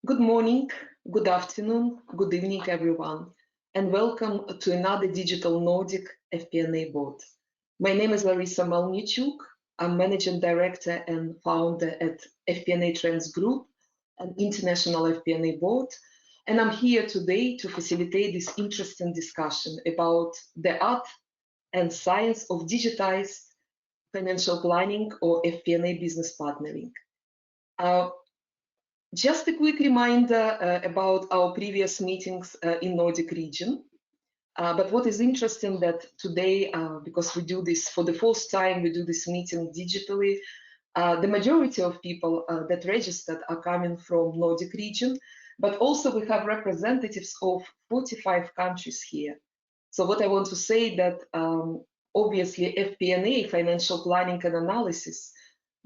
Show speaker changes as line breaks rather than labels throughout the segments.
Good morning, good afternoon, good evening, everyone, and welcome to another Digital Nordic FP&A Board. My name is Larissa Malnichuk. I'm Managing Director and Founder at FP&A Trends Group, an international FP&A board, and I'm here today to facilitate this interesting discussion about the art and science of digitized financial planning or FP&A business partnering. Just a quick reminder about our previous meetings in Nordic region. But what is interesting that today, because we do this for the first time, we do this meeting digitally, the majority of people that registered are coming from Nordic region, but also we have representatives of 45 countries here. So what I want to say that obviously FP&A, financial planning and analysis,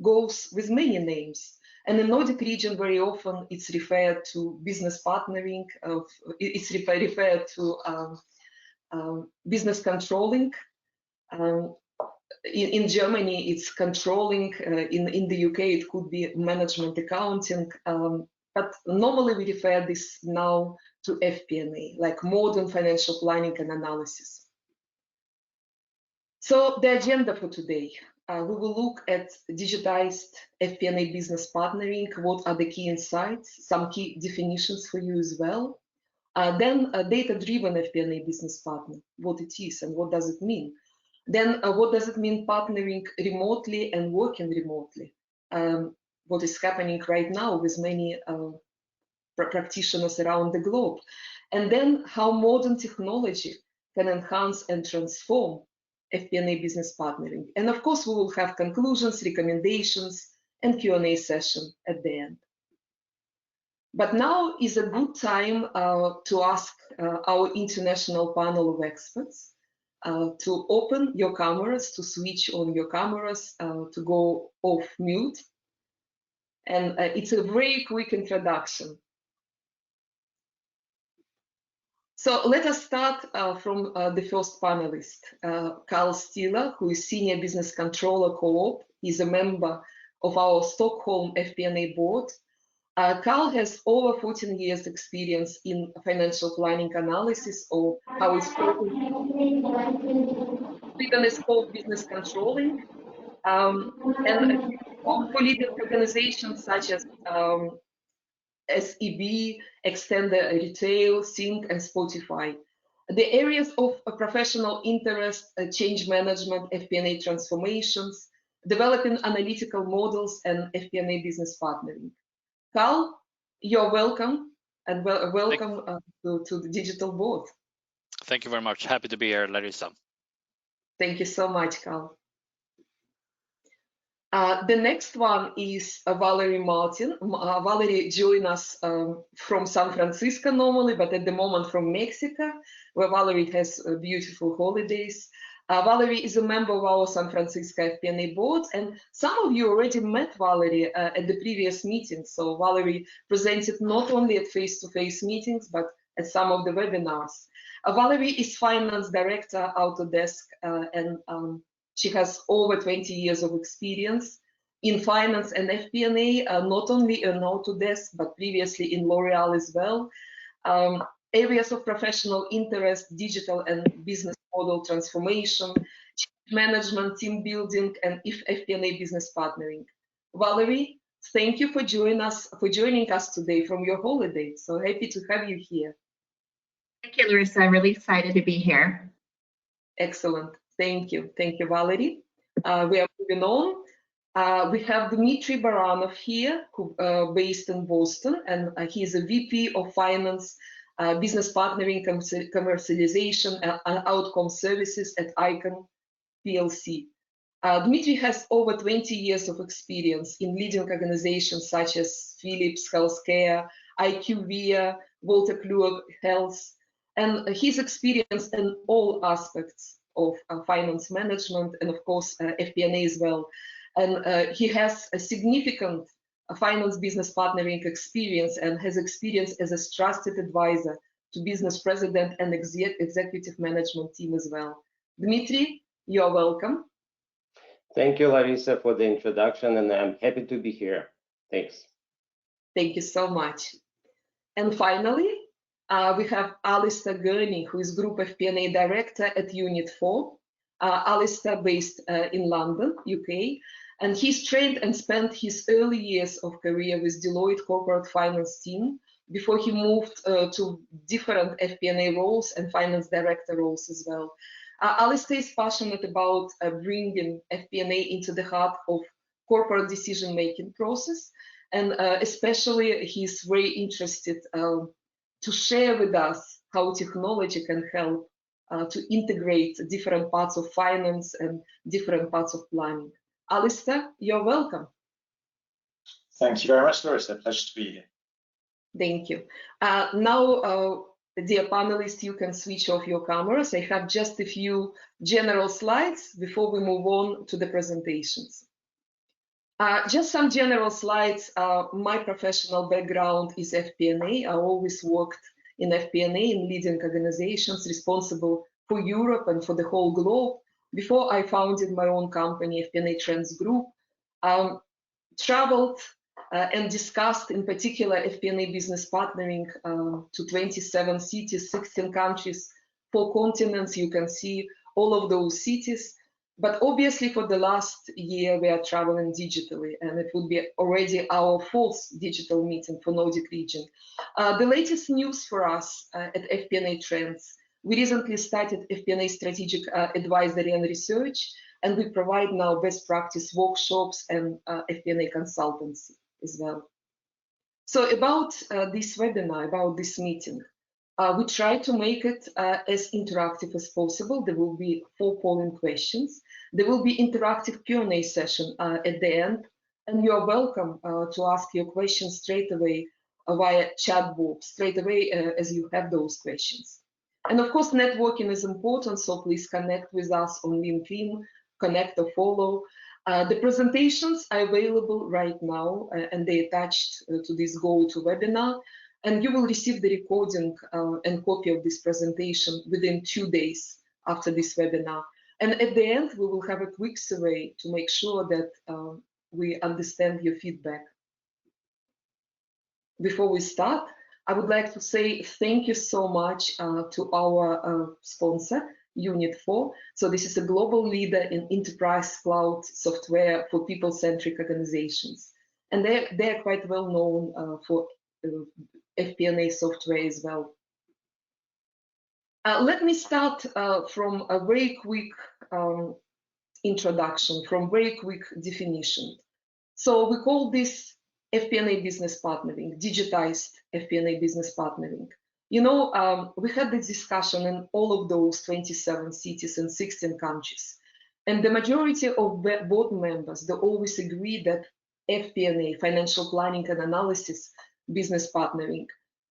goes with many names. And in Nordic region, very often it's referred to business partnering, it's referred to business controlling. In Germany, it's controlling. In the UK, it could be management accounting. But normally we refer this now to FP&A, like modern financial planning and analysis. So the agenda for today. We will look at digitized FP&A business partnering, what are the key insights, some key definitions for you as well. Then a data-driven FP&A business partner, what it is and what does it mean. Then what does it mean partnering remotely and working remotely? What is happening right now with many practitioners around the globe. And then how modern technology can enhance and transform FP&A business partnering. And of course, we will have conclusions, recommendations, and Q&A session at the end. But now is a good time to ask our international panel of experts to open your cameras, to switch on your cameras, to go off mute. And it's a very quick introduction. So let us start from the first panelist, Carl Stiller, who is Senior Business Controller Co-op. He's a member of our Stockholm FP&A Board. Carl has over 14 years experience in financial planning analysis, or how it's called, Sweden is called business controlling, and for leading organizations such as SEB, Extender Retail, Sync, and Spotify. The areas of professional interest, change management, FP&A transformations, developing analytical models, and FP&A business partnering. Carl, you're welcome, and welcome to the digital board.
Thank you very much. Happy to be here, Larissa.
Thank you so much, Carl. The next one is Valerie Martin. Valerie joined us from San Francisco normally, but at the moment from Mexico, where Valerie has beautiful holidays. Valerie is a member of our San Francisco FP&A board, and some of you already met Valerie at the previous meeting. So Valerie presented not only at face-to-face meetings, but at some of the webinars. Valerie is Finance Director, Autodesk, and she has over 20 years of experience in finance and FP&A, not only in Autodesk, but previously in L'Oreal as well. Areas of professional interest, digital and business model transformation, management, team building, and FP&A business partnering. Valerie, thank you for joining us today from your holiday. So happy to have you here.
Thank you, Larissa. I'm really excited to be here.
Excellent. Thank you, Valerie. We are moving on. We have Dmitry Baranov here, who based in Boston, and he is a VP of Finance, Business Partnering, Commercialization, and Outcome Services at Icon PLC. Dmitry has over 20 years of experience in leading organizations such as Philips Healthcare, IQVIA, Walter Kluwer Health, and his experience in all aspects of finance management and of course FP&A as well. And he has a significant finance business partnering experience and has experience as a trusted advisor to business president and executive management team as well. Dmitry, you're welcome.
Thank you, Larissa, for the introduction, and I'm happy to be here. Thanks.
Thank you so much. And finally, we have Alistair Gurney, who is Group FP&A Director at Unit 4. Alistair based in London, UK, and he's trained and spent his early years of career with Deloitte Corporate Finance team before he moved to different FP&A roles and finance director roles as well. Alistair is passionate about bringing FP&A into the heart of corporate decision-making process, and especially he's very interested to share with us how technology can help to integrate different parts of finance and different parts of planning. Alistair, you're welcome.
Thank you very much, Larissa. Pleasure to be here.
Thank you. Now, dear panelists, you can switch off your cameras. I have just a few general slides before we move on to the presentations. Just some general slides. My professional background is FP&A. I always worked in FP&A in leading organizations responsible for Europe and for the whole globe before I founded my own company, FP&A Trends Group. Traveled and discussed in particular FP&A business partnering to 27 cities, 16 countries, 4 continents. You can see all of those cities. But obviously for the last year, we are traveling digitally, and it will be already our 4th digital meeting for Nordic region. The latest news for us at FP&A Trends, we recently started FP&A Strategic Advisory and Research, and we provide now best practice workshops and FP&A consultancy as well. So about this webinar, about this meeting, we try to make it as interactive as possible. There will be 4 polling questions. There will be interactive Q&A session at the end, and you are welcome to ask your questions straight away via chat box, straight away as you have those questions. And of course, networking is important, so please connect with us on LinkedIn, connect or follow. The presentations are available right now, and they attached to this GoToWebinar. And you will receive the recording and copy of this presentation within 2 days after this webinar. And at the end, we will have a quick survey to make sure that we understand your feedback. Before we start, I would like to say thank you so much to our sponsor, Unit 4. So this is a global leader in enterprise cloud software for people-centric organizations. And they're quite well known for FP&A software as well. Let me start from a very quick introduction, from very quick definition. So we call this FP&A Business Partnering, Digitized FP&A Business Partnering. You know, we had this discussion in all of those 27 cities and 16 countries. And the majority of board members, they always agree that FP&A, financial planning and analysis, business partnering,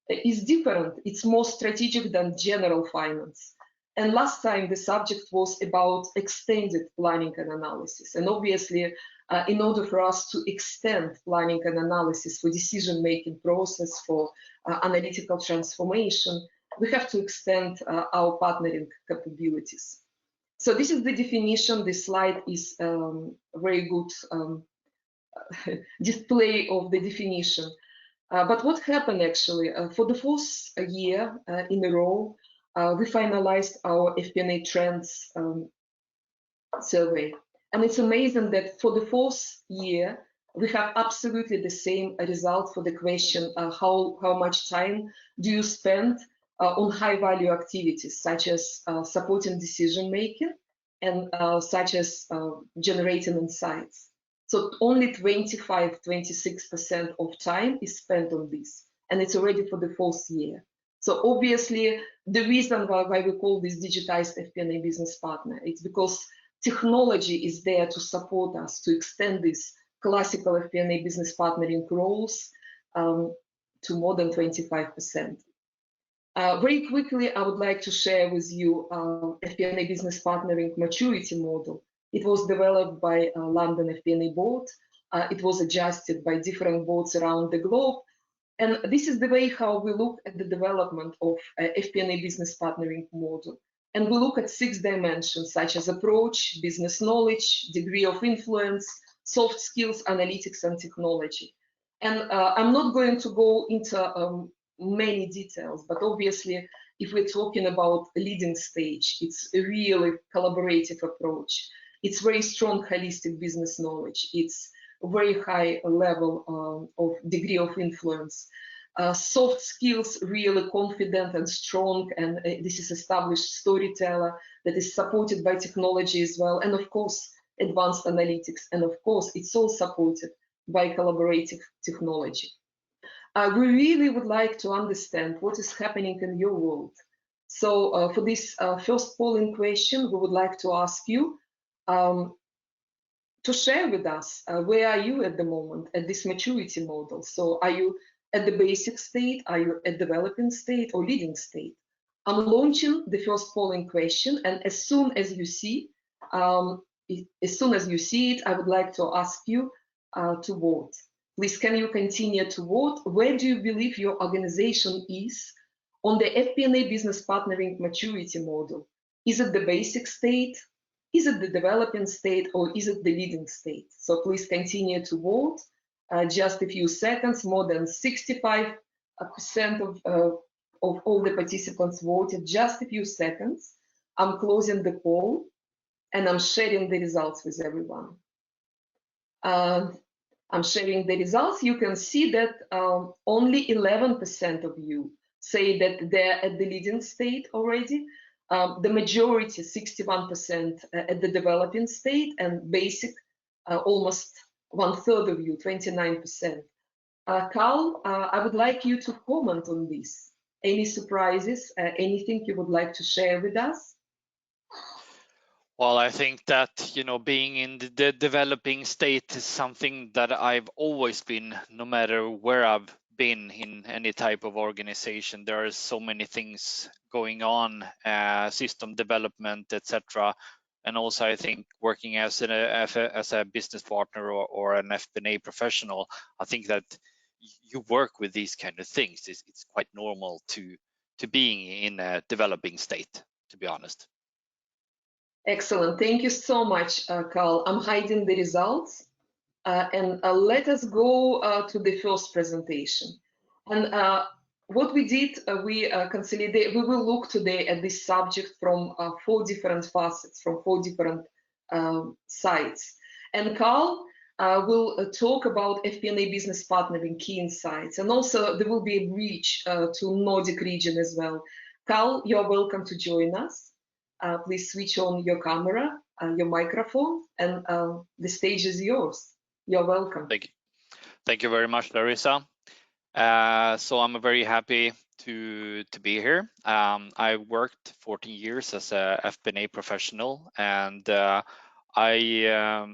is different. It's more strategic than general finance. And last time the subject was about extended planning and analysis. And obviously, in order for us to extend planning and analysis for decision-making process, for analytical transformation, we have to extend our partnering capabilities. So this is the definition. This slide is very good display of the definition. But what happened actually? For the 4th year in a row, we finalized our FP&A Trends survey. And it's amazing that for the 4th year, we have absolutely the same result for the question, how much time do you spend on high-value activities, such as supporting decision-making and such as generating insights. So only 25–26% of time is spent on this, and it's already for the 4th year. So obviously, the reason why we call this Digitized FP&A Business Partner, it's because technology is there to support us to extend this classical FP&A business partnering roles to more than 25%. Very quickly, I would like to share with you FP&A Business Partnering maturity model. It was developed by London FP&A Board. It was adjusted by different boards around the globe. And this is the way how we look at the development of FP&A business partnering model. And we look at 6 dimensions, such as approach, business knowledge, degree of influence, soft skills, analytics, and technology. And I'm not going to go into many details, but obviously, if we're talking about a leading stage, it's a really collaborative approach. It's very strong holistic business knowledge. It's a very high level of degree of influence. Soft skills, really confident and strong, and this is established storyteller that is supported by technology as well, and of course, advanced analytics, and of course, it's all supported by collaborative technology. We really would like to understand what is happening in your world. So for this first polling question, we would like to ask you to share with us where are you at the moment at this maturity model. So are you at the basic state, are you at developing state or leading state? I'm launching the first polling question, and as soon as you see it, I would like to ask you to vote. Please, can you continue to vote? Where do you believe your organization is on the FP&A Business Partnering maturity model? Is it the basic state? Is it the developing state, or is it the leading state? So please continue to vote. Just a few seconds, more than 65% of all the participants voted. Just a few seconds. I'm closing the poll and I'm sharing the results with everyone. I'm sharing the results. You can see that only 11% of you say that they're at the leading state already. The majority, 61%, at the developing state, and basic, almost 1/3 of you, 29%. Carl, I would like you to comment on this. Any surprises, anything you would like to share with us?
Well, I think that, being in the developing state is something that I've always been, no matter where I've been in any type of organization. There are so many things going on, system development, etc. And also, I think working as a business partner or an FP&A professional, I think that you work with these kind of things. It's quite normal to being in a developing state, to be honest.
Excellent. Thank you so much, Carl. I'm hiding the results. And let us go to the first presentation. And what we did, we will look today at this subject from 4 different facets, from 4 different sides. And Carl will talk about FP&A Business Partnering key insights. And also there will be a bridge to Nordic region as well. Carl, you're welcome to join us. Please switch on your camera, your microphone, and the stage is yours. You're welcome.
Thank you very much, Larissa. So I'm very happy to be here. I worked 14 years as a FP&A professional, and I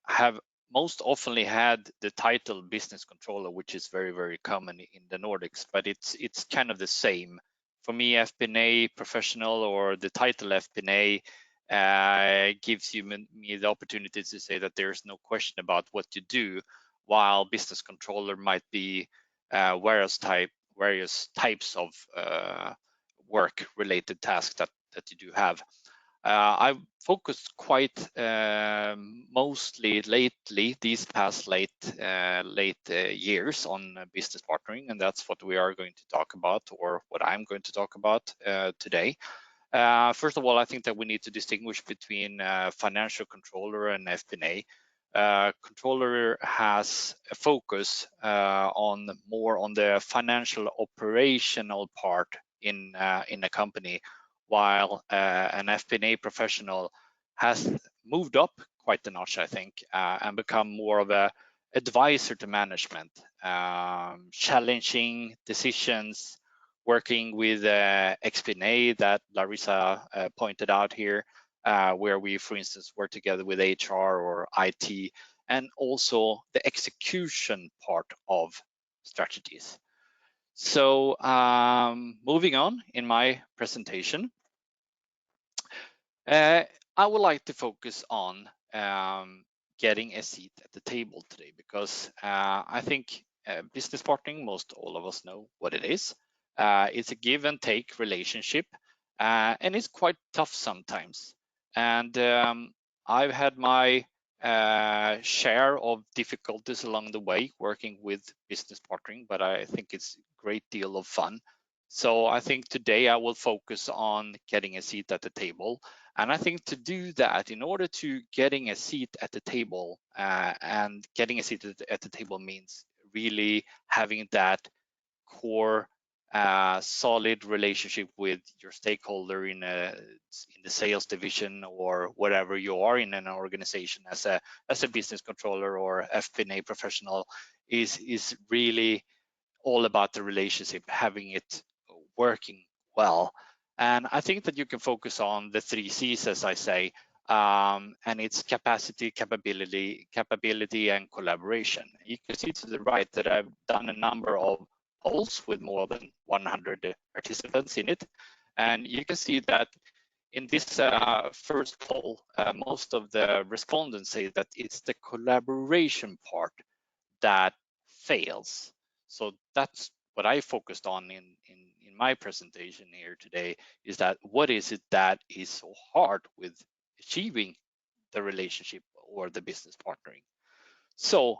have most often had the title business controller, which is very, very common in the Nordics, but it's kind of the same. For me, FP&A professional, or the title FP&A, gives me the opportunity to say that there's no question about what you do, while business controller might be various types of work-related tasks that you do have. I've focused quite mostly lately, these past late years, on business partnering, and that's what we are going to talk about, or what I'm going to talk about today. First of all, I think that we need to distinguish between financial controller and FP&A. Controller has a focus more on the financial operational part in a company, while an FP&A professional has moved up quite a notch, I think, and become more of a advisor to management, challenging decisions, working with FP&A that Larissa pointed out here, where we, for instance, work together with HR or IT, and also the execution part of strategies. So moving on in my presentation, I would like to focus on getting a seat at the table today, because I think business partnering, most all of us know what it is. It's a give and take relationship, and it's quite tough sometimes. And I've had my share of difficulties along the way working with business partnering, but I think it's a great deal of fun. So I think today I will focus on getting a seat at the table. And I think to do that, in order to getting a seat at the table, and getting a seat at the table means really having that core solid relationship with your stakeholder in the sales division or whatever you are in an organization as a business controller or FP&A professional is really all about the relationship, having it working well. And I think that you can focus on the 3 C's, as I say, and it's capacity, capability, and collaboration. You can see to the right that I've done a number of polls with more than 100 participants in it. And you can see that in this first poll, most of the respondents say that it's the collaboration part that fails. So that's what I focused on in my presentation here today, is that what is it that is so hard with achieving the relationship or the business partnering. So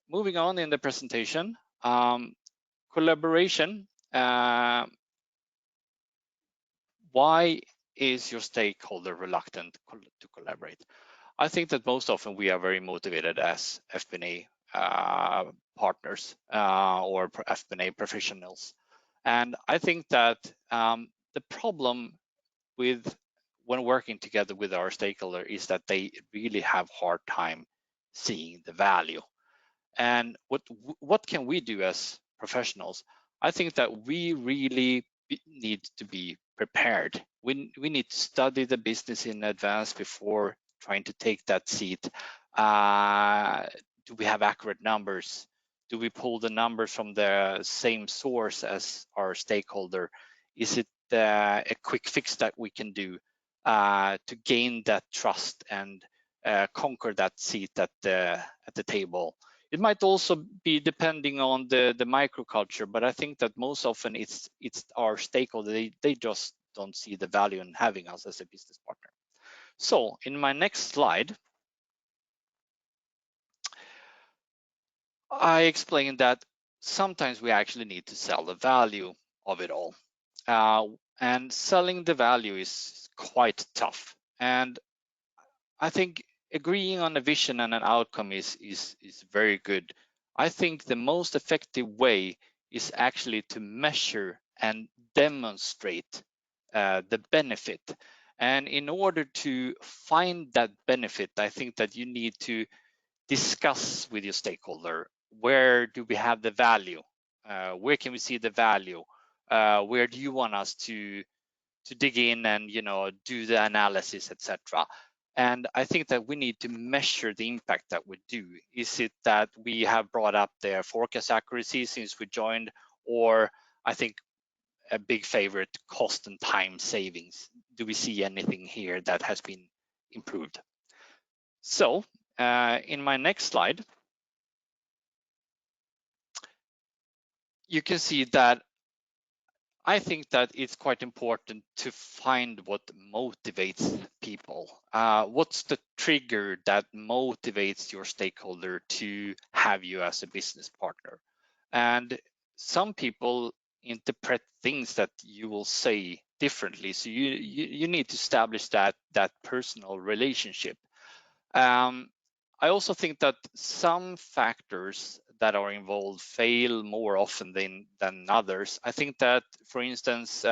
moving on in the presentation, collaboration. Why is your stakeholder reluctant to collaborate? I think that most often we are very motivated as FP&A partners or FP&A professionals. And I think that the problem with when working together with our stakeholder is that they really have hard time seeing the value. And what can we do as professionals? I think that we really need to be prepared. We need to study the business in advance before trying to take that seat. Do we have accurate numbers? Do we pull the numbers from the same source as our stakeholder? Is it a quick fix that we can do to gain that trust and conquer that seat at the table? It might also be depending on the microculture, but I think that most often it's our stakeholder. They just don't see the value in having us as a business partner. So in my next slide, I explained that sometimes we actually need to sell the value of it all. And selling the value is quite tough. And I think agreeing on a vision and an outcome is very good. I think the most effective way is actually to measure and demonstrate the benefit. And in order to find that benefit, I think that you need to discuss with your stakeholder, where do we have the value? Where can we see the value? Where do you want us to dig in and do the analysis, etc. And I think that we need to measure the impact that we do. Is it that we have brought up their forecast accuracy since we joined, or I think a big favorite, cost and time savings? Do we see anything here that has been improved? So in my next slide, you can see that I think that it's quite important to find what motivates people. What's the trigger that motivates your stakeholder to have you as a business partner? And some people interpret things that you will say differently. So you need to establish that personal relationship. I also think that some factors that are involved fail more often than others. I think that, for instance,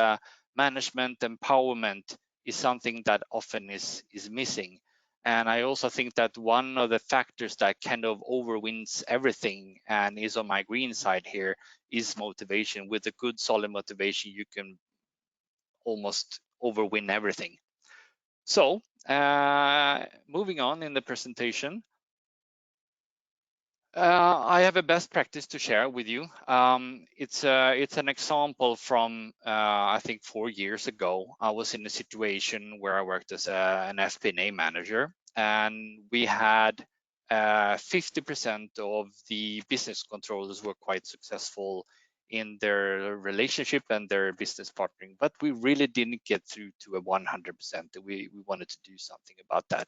management empowerment is something that often is missing. And I also think that one of the factors that kind of overwins everything and is on my green side here is motivation. With a good solid motivation, you can almost overwin everything. So moving on in the presentation, I have a best practice to share with you. It's an example from I think 4 years ago. I was in a situation where I worked as an FP&A manager, and we had 50% of the business controllers were quite successful in their relationship and their business partnering, but we really didn't get through to a 100%. We wanted to do something about that.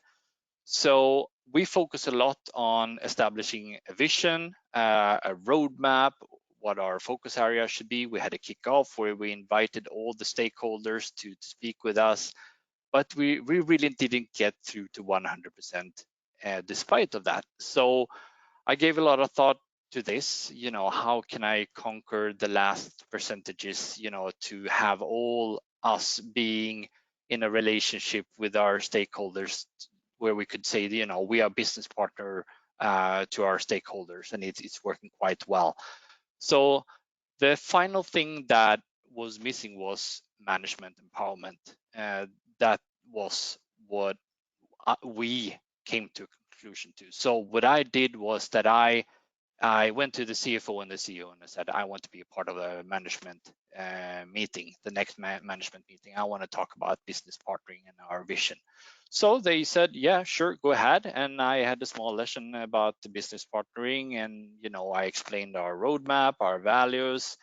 So we focus a lot on establishing a vision, a roadmap, what our focus area should be. We had a kickoff where we invited all the stakeholders to speak with us, but we really didn't get through to 100% despite of that. So I gave a lot of thought to this, how can I conquer the last percentages, to have all us being in a relationship with our stakeholders where we could say, we are business partner to our stakeholders, and it's working quite well. So the final thing that was missing was management empowerment. That was what we came to a conclusion to. So what I did was that I went to the CFO and the CEO and I said, I want to be a part of a management meeting, the next management meeting. I want to talk about business partnering and our vision. So they said, yeah, sure, go ahead. And I had a small lesson about the business partnering, and I explained our roadmap, our values,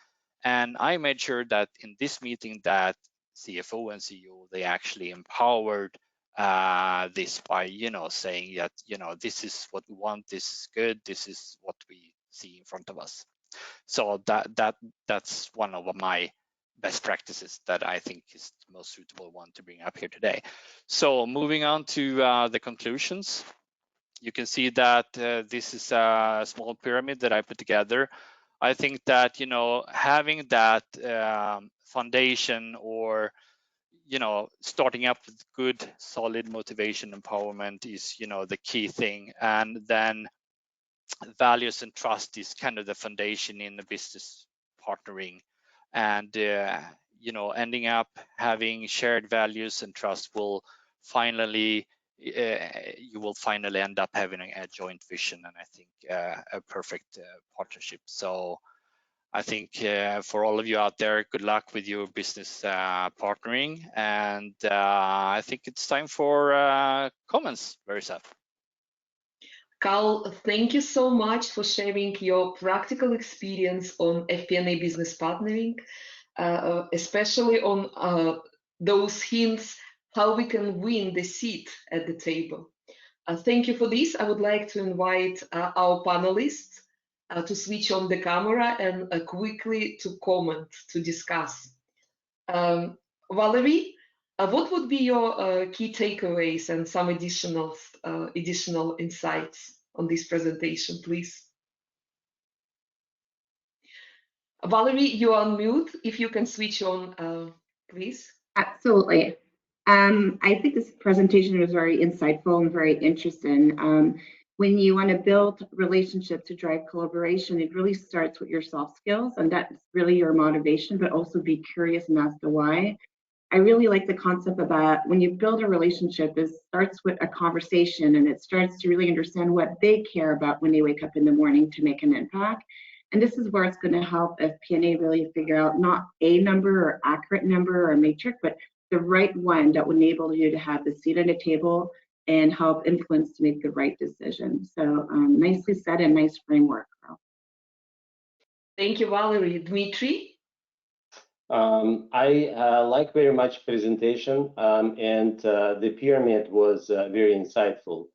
and I made sure that in this meeting that CFO and CEO, they actually empowered this by saying that this is what we want, this is good, this is what we see in front of us. So that's one of my best practices that I think is the most suitable one to bring up here today. So moving on to the conclusions, you can see that this is a small pyramid that I put together. I think that having that foundation, or starting up with good, solid motivation, empowerment is, the key thing. And then values and trust is kind of the foundation in the business partnering. And, ending up having shared values and trust will finally, you will finally end up having a joint vision, and I think a perfect partnership. So I think for all of you out there, good luck with your business partnering. And I think it's time for comments, Larissa.
Carl, thank you so much for sharing your practical experience on FP&A business partnering, especially on those hints how we can win the seat at the table. Thank you for this. I would like to invite our panelists to switch on the camera and quickly to comment, to discuss. Valerie, what would be your key takeaways and some additional insights on this presentation, please? Valerie, you are on mute. If you can switch on, please.
Absolutely. I think this presentation was very insightful and very interesting. When you want to build relationships to drive collaboration, it really starts with your soft skills, and that's really your motivation, but also be curious and ask the why. I really like the concept about when you build a relationship, it starts with a conversation, and it starts to really understand what they care about when they wake up in the morning to make an impact. And this is where it's going to help FP&A really figure out not a number or accurate number or metric, but the right one that will enable you to have the seat at the table and help influence to make the right decision. So nicely said and nice framework, Carl.
Thank you, Valerie. Dmitry?
I like very much presentation, and the pyramid was very insightful.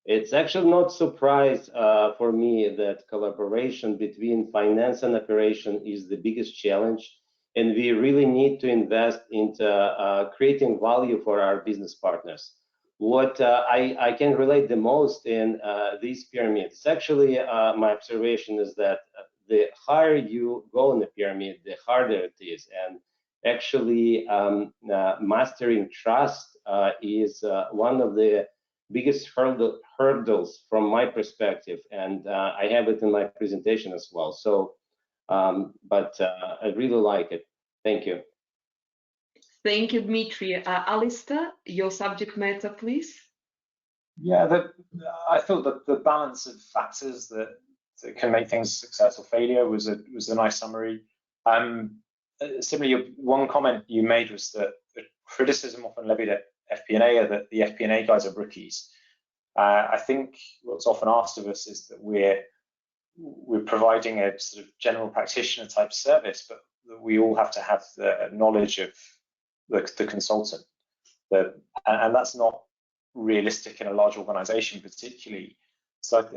It's actually not surprise for me that collaboration between finance and operation is the biggest challenge, and we really need to invest into creating value for our business partners. What I can relate the most in these pyramids, actually my observation is that the higher you go in the pyramid, the harder it is. And actually mastering trust is one of the biggest hurdles from my perspective. And I have it in my presentation as well. So, but I really like it. Thank you.
Thank you, Dmitry. Alistair, your subject matter, please.
Yeah, I thought that the balance of factors that can make things success or failure was a nice summary. Similarly, one comment you made was that the criticism often levied at FP&A are that the FP&A guys are rookies. I think what's often asked of us is that we're providing a sort of general practitioner type service, but that we all have to have the knowledge of the consultant. And that's not realistic in a large organization particularly. So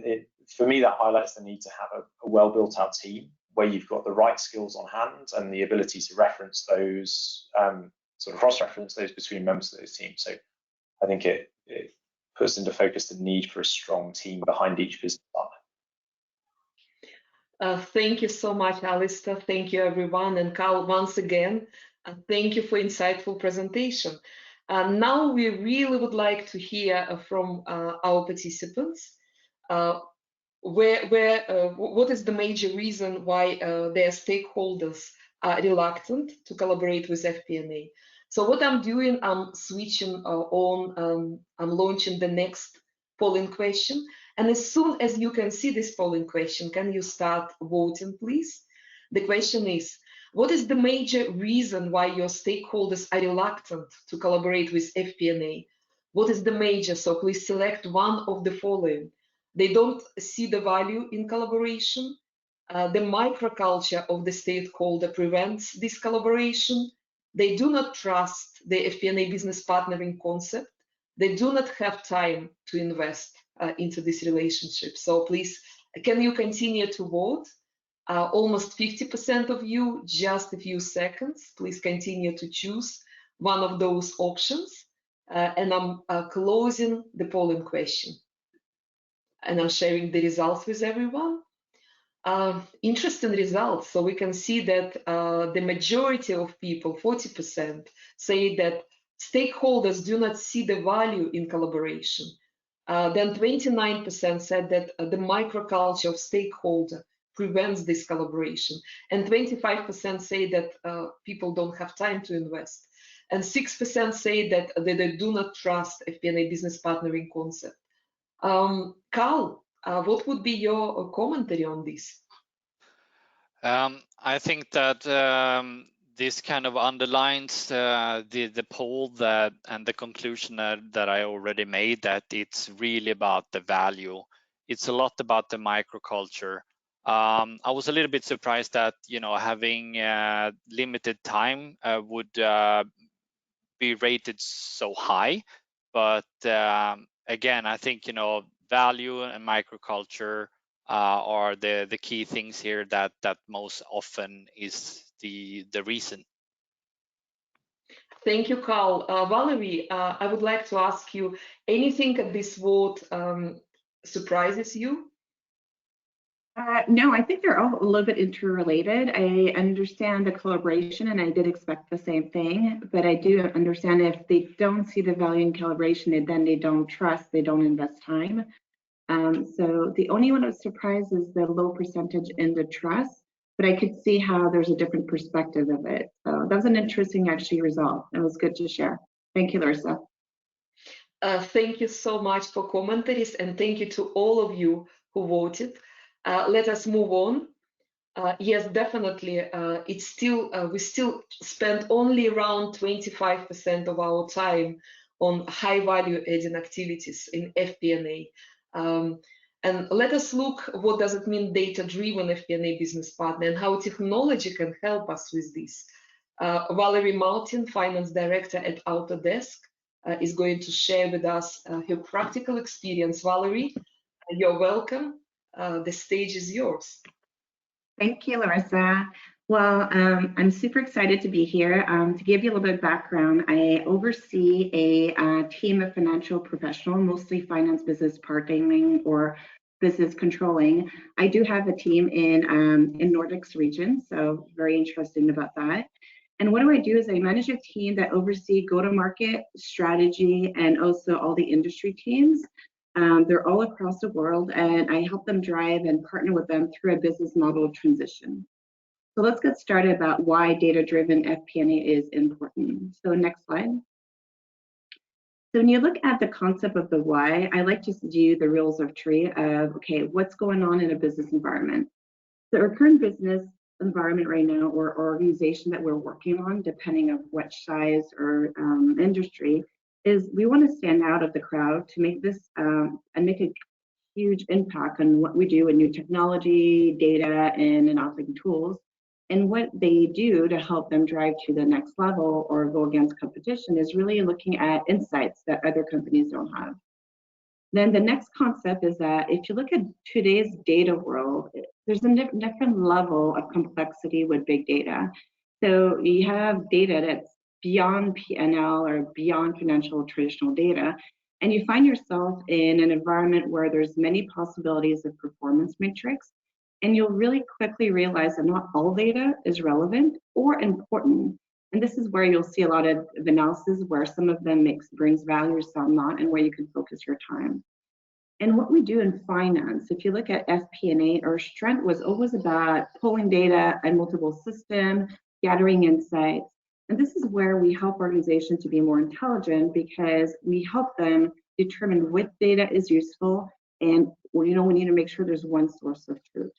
for me, that highlights the need to have a well built out team where you've got the right skills on hand and the ability to reference those, sort of cross-reference those between members of those teams. So I think it puts into focus the need for a strong team behind each business partner.
Thank you so much, Alistair. Thank you, everyone. And Carl, once again, thank you for insightful presentation. Now we really would like to hear from our participants. What is the major reason why their stakeholders are reluctant to collaborate with FP&A? So what I'm doing, I'm switching on, I'm launching the next polling question. And as soon as you can see this polling question, can you start voting, please? The question is, what is the major reason why your stakeholders are reluctant to collaborate with FP&A? What is the major? So please select one of the following. They don't see the value in collaboration. The microculture of the stakeholder prevents this collaboration. They do not trust the FP&A business partnering concept. They do not have time to invest into this relationship. So please, can you continue to vote? Almost 50% of you, just a few seconds. Please continue to choose one of those options. And I'm closing the polling question. And I'm sharing the results with everyone. Interesting results. So we can see that the majority of people, 40%, say that stakeholders do not see the value in collaboration. Then 29% said that the microculture of stakeholder prevents this collaboration. And 25% say that people don't have time to invest. And 6% say that they do not trust FP&A business partnering concept. Carl, what would be your commentary on this?
I think that this kind of underlines the poll that and the conclusion that I already made, that it's really about the value. It's a lot about the microculture. I was a little bit surprised that, you know, having limited time would be rated so high, but again, I think, you know, value and microculture are the key things here that most often is the reason.
Thank you, Carl. Valerie, I would like to ask you, anything at this vote surprises you?
No, I think they're all a little bit interrelated. I understand the collaboration, and I did expect the same thing, but I do understand if they don't see the value in collaboration, then they don't trust, they don't invest time. So the only one that was surprised is the low percentage in the trust, but I could see how there's a different perspective of it. So that was an interesting actually result. It was good to share. Thank you, Larissa.
Thank you so much for commentaries, and thank you to all of you who voted. Let us move on. Yes, definitely. It's still we still spend only around 25% of our time on high value adding activities in FP&A. And let us look what does it mean data-driven FP&A business partner and how technology can help us with this. Valerie Martin, Finance Director at Autodesk, is going to share with us her practical experience. Valerie, you're welcome. The stage is yours.
Thank you, Larissa. Well, I'm super excited to be here. To give you a little bit of background, I oversee a team of financial professionals, mostly finance business partnering or business controlling. I do have a team in Nordics region, so very interesting about that. And what I do is I manage a team that oversee go-to-market strategy and also all the industry teams. They're all across the world, and I help them drive and partner with them through a business model transition. So let's get started about why data-driven FP&A is important. So next slide. So when you look at the concept of the why, I like to do the rules of tree of, okay, what's going on in a business environment? So our current business environment right now, or organization that we're working on, depending on what size or industry, is we want to stand out of the crowd to make this and make a huge impact on what we do in new technology, data, and operating tools. And what they do to help them drive to the next level or go against competition is really looking at insights that other companies don't have. Then the next concept is that if you look at today's data world, there's a different level of complexity with big data. So you have data that's beyond P&L or beyond financial traditional data, and you find yourself in an environment where there's many possibilities of performance metrics, and you'll really quickly realize that not all data is relevant or important. And this is where you'll see a lot of analysis where some of them brings value, some not, and where you can focus your time. And what we do in finance, if you look at FP&A, our strength was always about pulling data and multiple systems, gathering insights. And this is where we help organizations to be more intelligent, because we help them determine what data is useful, and we need to make sure there's one source of truth.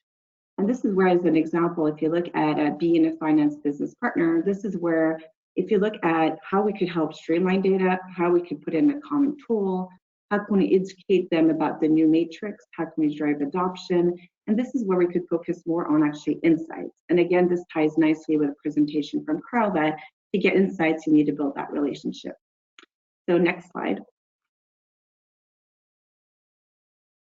And this is where, as an example, if you look at being a finance business partner, this is where, if you look at how we could help streamline data, how we could put in a common tool, how can we educate them about the new matrix, how can we drive adoption, and this is where we could focus more on actually insights. And again, this ties nicely with a presentation from Carl that to get insights, you need to build that relationship. So next slide.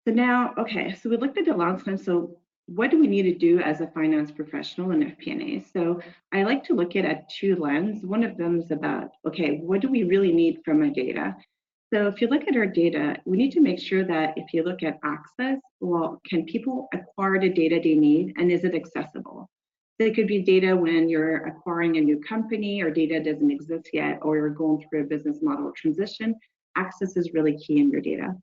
So now, okay, so we looked at the last time. So what do we need to do as a finance professional in FP&A? So I like to look at two lenses. One of them is about, okay, what do we really need from our data? So if you look at our data, we need to make sure that if you look at access, well, can people acquire the data they need, and is it accessible? So it could be data when you're acquiring a new company or data doesn't exist yet, or you're going through a business model transition. Access is really key in your data.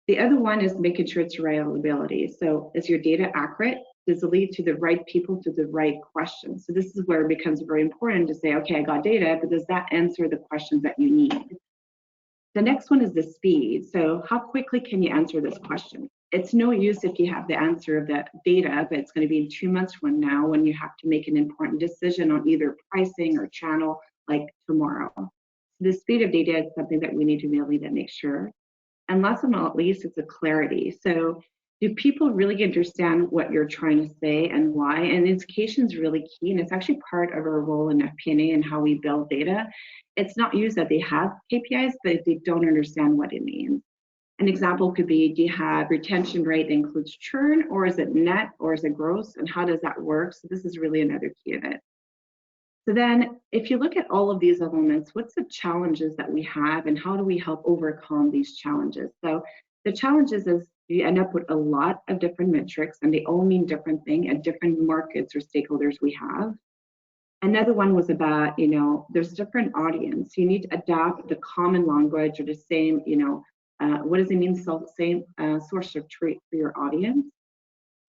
The other one is making sure it's reliability. So is your data accurate? Does it lead to the right people to the right questions? So this is where it becomes very important to say, okay, I got data, but does that answer the questions that you need? The next one is the speed. So how quickly can you answer this question? It's no use if you have the answer of that data, but it's going to be in 2 months from now when you have to make an important decision on either pricing or channel, like tomorrow. The speed of data is something that we need to really make sure. And last but not least, it's a clarity. So do people really understand what you're trying to say and why? And education is really key, and it's actually part of our role in FP&A and how we build data. It's not used that they have KPIs, but they don't understand what it means. An example could be, do you have retention rate that includes churn, or is it net, or is it gross, and how does that work? So this is really another key of it. So then if you look at all of these elements, what's the challenges that we have, and how do we help overcome these challenges? So the challenges is you end up with a lot of different metrics, and they all mean different things at different markets or stakeholders we have. Another one was about, there's different audience. You need to adapt the common language or the same, what does it mean, same source of truth for your audience.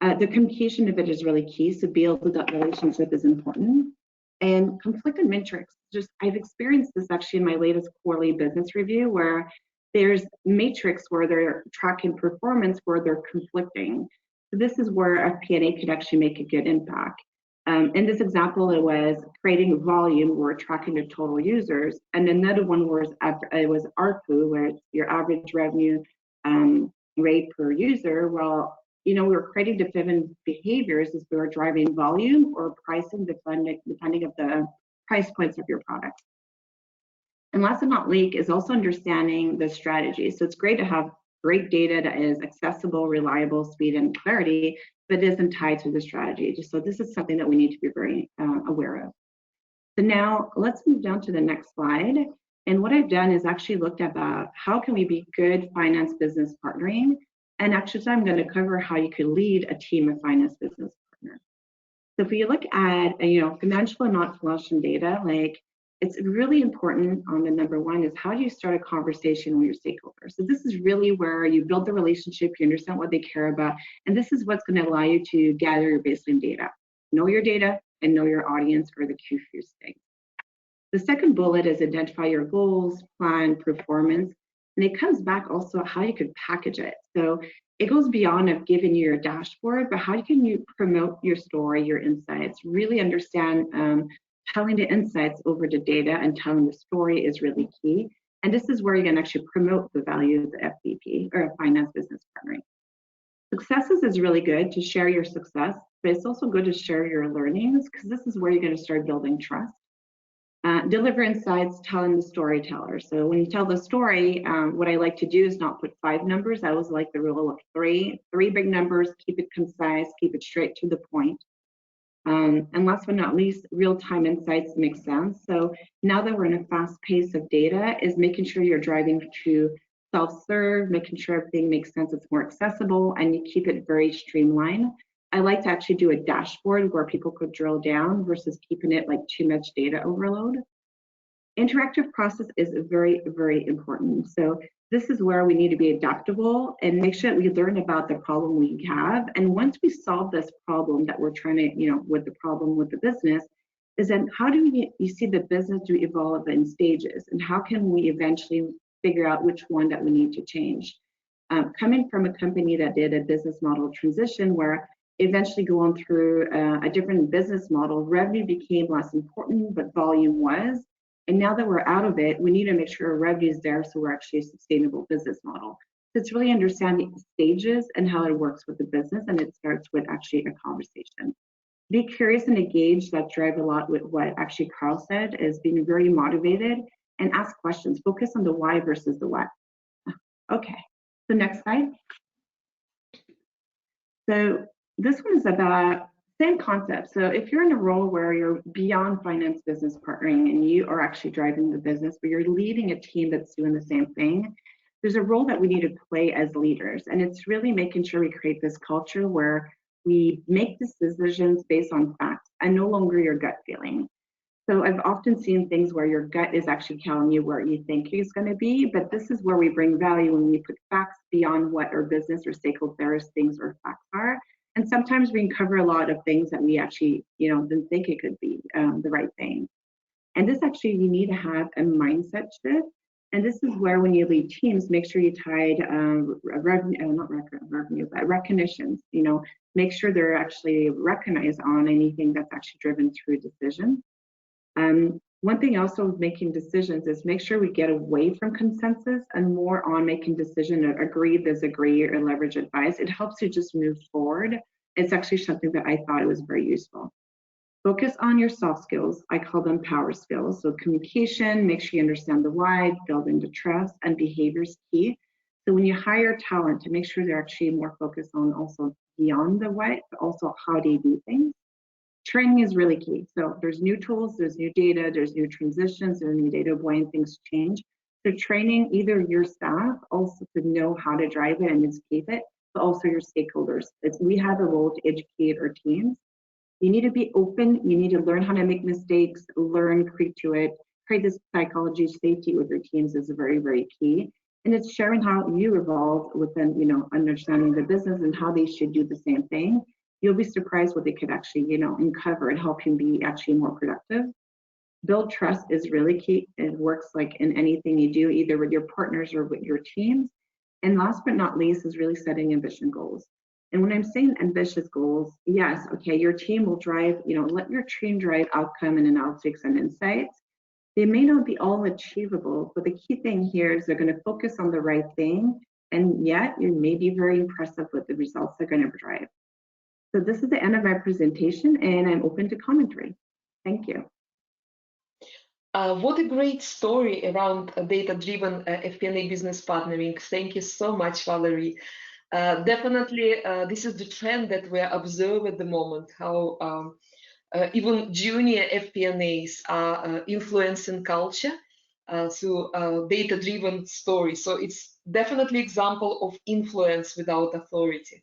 The communication of it is really key, so building that relationship is important. And conflicted metrics, I've experienced this actually in my latest quarterly business review, where there's matrix where they're tracking performance where they're conflicting. So this is where FP&A could actually make a good impact. In this example, it was creating volume, we're tracking the total users, and another one was ARPU, where it's your average revenue rate per user. Well, we were creating different behaviors as we were driving volume or pricing depending on the price points of your products. And last but not least is also understanding the strategy. So it's great to have great data that is accessible, reliable, speed, and clarity, but isn't tied to the strategy. So this is something that we need to be very aware of. So now let's move down to the next slide. And what I've done is actually looked about how can we be good finance business partnering. And actually, I'm going to cover how you could lead a team of finance business partners. So if you look at, financial and non-financial data, it's really important on the number one is how do you start a conversation with your stakeholders? So this is really where you build the relationship, you understand what they care about, and this is what's going to allow you to gather your baseline data. Know your data and know your audience are the two first things. The second bullet is identify your goals, plan, performance, and it comes back also how you could package it. So it goes beyond of giving you your dashboard, but how can you promote your story, your insights, really understand telling the insights over the data and telling the story is really key. And this is where you can actually promote the value of the FBP or Finance Business Partnering. Successes is really good to share your success, but it's also good to share your learnings because this is where you're going to start building trust. Deliver insights, telling the storyteller. So when you tell the story, what I like to do is not put 5 numbers. I always like the rule of 3 big numbers, keep it concise, keep it straight to the point. And last but not least, real-time insights make sense. So now that we're in a fast pace of data, is making sure you're driving to self-serve, making sure everything makes sense, it's more accessible, and you keep it very streamlined. I like to actually do a dashboard where people could drill down versus keeping it like too much data overload. Interactive process is very, very important. So this is where we need to be adaptable and make sure that we learn about the problem we have. And once we solve this problem that we're trying to, with the problem with the business, is then how do you see the business to evolve in stages, and how can we eventually figure out which one that we need to change? Coming from a company that did a business model transition where eventually going through a different business model, revenue became less important, but volume was. And now that we're out of it, we need to make sure our revenue is there so we're actually a sustainable business model. So it's really understanding the stages and how it works with the business, and it starts with actually a conversation. Be curious and engaged. That drive a lot with what actually Carl said, is being very motivated and ask questions. Focus on the why versus the what. Okay, so next slide. So this one is about same concept. So if you're in a role where you're beyond finance business partnering and you are actually driving the business, but you're leading a team that's doing the same thing, there's a role that we need to play as leaders. And it's really making sure we create this culture where we make these decisions based on facts and no longer your gut feeling. So I've often seen things where your gut is actually telling you where you think it's going to be, but this is where we bring value when we put facts beyond what our business or stakeholders things or facts are. And sometimes we can cover a lot of things that we actually, didn't think it could be the right thing. And this actually, you need to have a mindset shift. And this is where, when you lead teams, make sure you tied recognitions. Make sure they're actually recognized on anything that's actually driven through decisions. One thing also with making decisions is make sure we get away from consensus and more on making decision, agree, disagree, or leverage advice. It helps you just move forward. It's actually something that I thought it was very useful. Focus on your soft skills. I call them power skills. So communication, make sure you understand the why, build into trust, and behavior is key. So when you hire talent, to make sure they're actually more focused on also beyond the what, but also how do you do things. Training is really key. So there's new tools, there's new data, there's new transitions, there's new data when things change. So training either your staff also to know how to drive it and escape it, but also your stakeholders. We have a role to educate our teams. You need to be open. You need to learn how to make mistakes, learn, create to it. Create this psychology safety with your teams is very, very key. And it's sharing how you evolve within, understanding the business and how they should do the same thing. You'll be surprised what they could actually, uncover and help you be actually more productive. Build trust is really key. It works like in anything you do, either with your partners or with your teams. And last but not least is really setting ambition goals. And when I'm saying ambitious goals, yes, okay, your team will drive, let your team drive outcome and analytics and insights. They may not be all achievable, but the key thing here is they're going to focus on the right thing. And yet you may be very impressive with the results they're going to drive. So this is the end of my presentation, and I'm open to commentary. Thank you.
What a great story around data-driven FP&A business partnering. Thank you so much, Valerie. Definitely, this is the trend that we observe at the moment, how even junior FP&As are influencing culture through data-driven stories. So it's definitely an example of influence without authority.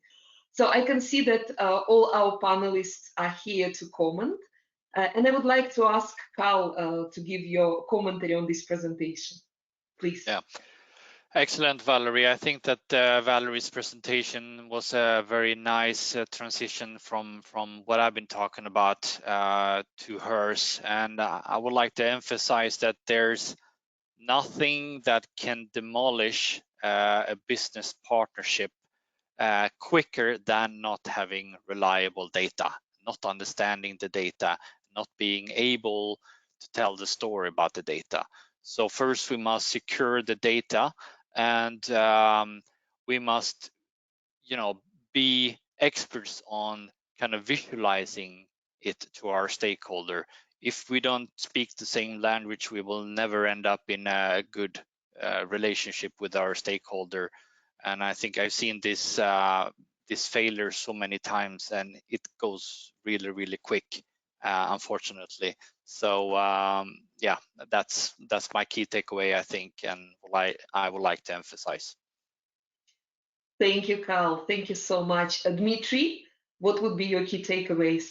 So I can see that all our panelists are here to comment. And I would like to ask Carl to give your commentary on this presentation, please.
Yeah, excellent, Valerie. I think that Valerie's presentation was a very nice transition from what I've been talking about to hers. And I would like to emphasize that there's nothing that can demolish a business partnership quicker than not having reliable data, not understanding the data, not being able to tell the story about the data. So first we must secure the data, and we must, be experts on kind of visualizing it to our stakeholder. If we don't speak the same language, we will never end up in a good relationship with our stakeholder. And I think I've seen this this failure so many times, and it goes really, really quick, unfortunately. So yeah, that's my key takeaway, I think, and I would like to emphasize.
Thank you, Carl. Thank you so much. Dmitry, what would be your key takeaways?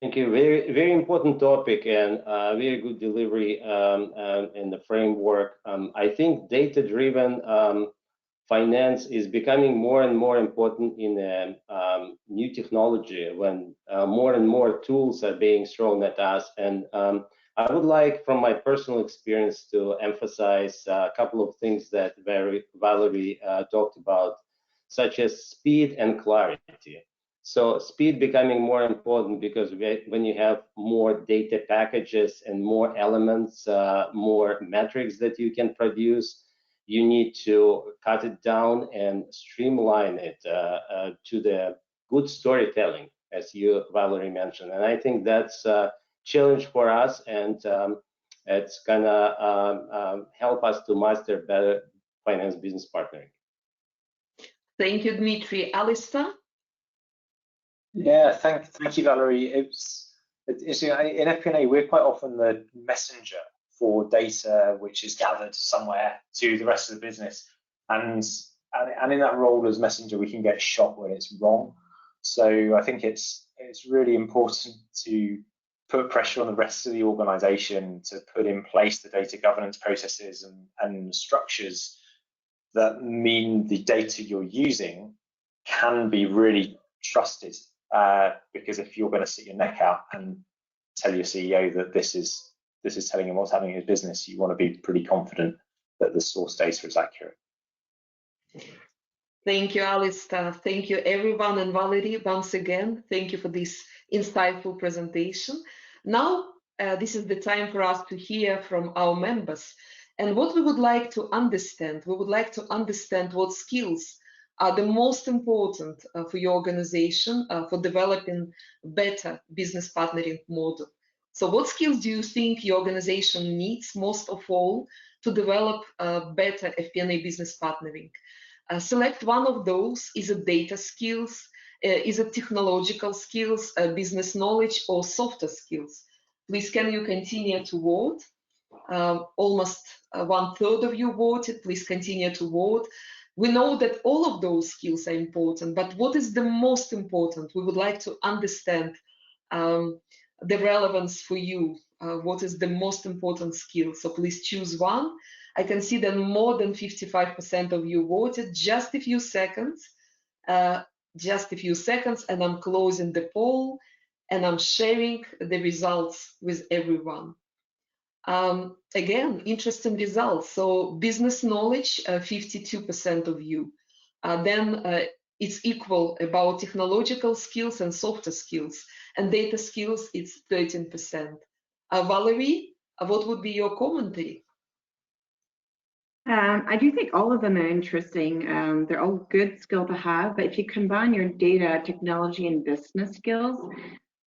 Thank you. Very, very important topic and very good delivery in the framework. I think data-driven finance is becoming more and more important in new technology when more and more tools are being thrown at us. And I would like, from my personal experience, to emphasize a couple of things that Valerie talked about, such as speed and clarity. So speed becoming more important because when you have more data packages and more elements, more metrics that you can produce, you need to cut it down and streamline it to the good storytelling, as you, Valerie, mentioned. And I think that's a challenge for us, and it's gonna help us to master better finance business partnering.
Thank you, Dmitry. Alistair?
Yeah, thank you, Valerie. It's in FP&A, we're quite often the messenger for data which is gathered somewhere to the rest of the business, and in that role as messenger, we can get shot when it's wrong. So I think it's really important to put pressure on the rest of the organization to put in place the data governance processes and structures that mean the data you're using can be really trusted. Because if you're going to sit your neck out and tell your CEO that this is telling him what's happening in his business, you want to be pretty confident that the source data is accurate.
Thank you, Alistair. Thank you, everyone. And Valerie, once again, thank you for this insightful presentation. Now, this is the time for us to hear from our members. And what we would like to understand, what skills are the most important for your organization for developing better business partnering model. So what skills do you think your organization needs most of all to develop better FP&A business partnering? Select one of those. Is it data skills? Is it technological skills, business knowledge, or softer skills? Please, can you continue to vote? Almost 1/3 of you voted. Please continue to vote. We know that all of those skills are important, but what is the most important? We would like to understand the relevance for you. What is the most important skill? So please choose one. I can see that more than 55% of you voted. Just a few seconds, and I'm closing the poll, and I'm sharing the results with everyone. Again, interesting results. So business knowledge, 52% of you. Then it's equal about technological skills and softer skills. And data skills, it's 13%. Valerie, what would be your commentary?
I do think all of them are interesting. They're all good skill to have, but if you combine your data, technology, and business skills,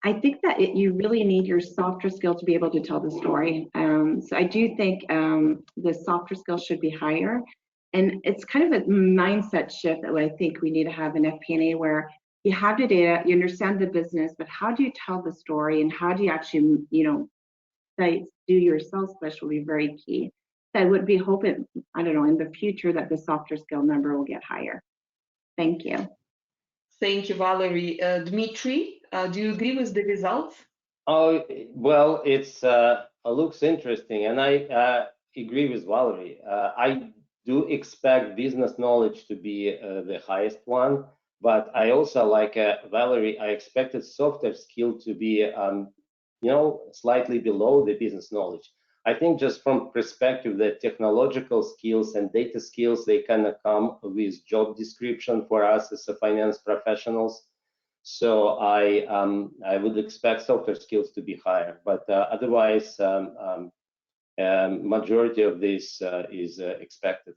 I think that you really need your softer skill to be able to tell the story. So I do think the softer skills should be higher. And it's kind of a mindset shift that I think we need to have in FP&A, where you have the data, you understand the business, but how do you tell the story, and how do you actually, do your sales push will be very key. I would be hoping, I don't know, in the future that the softer skill number will get higher. Thank you.
Thank you, Valerie. Dmitry, do you agree with the results?
Oh, well, it looks interesting, and I agree with Valerie. I do expect business knowledge to be the highest one, but I also, like Valerie, I expected softer skill to be, slightly below the business knowledge. I think just from perspective that technological skills and data skills, they kind of come with job description for us as a finance professionals. So I would expect softer skills to be higher, but otherwise, majority of this is expected.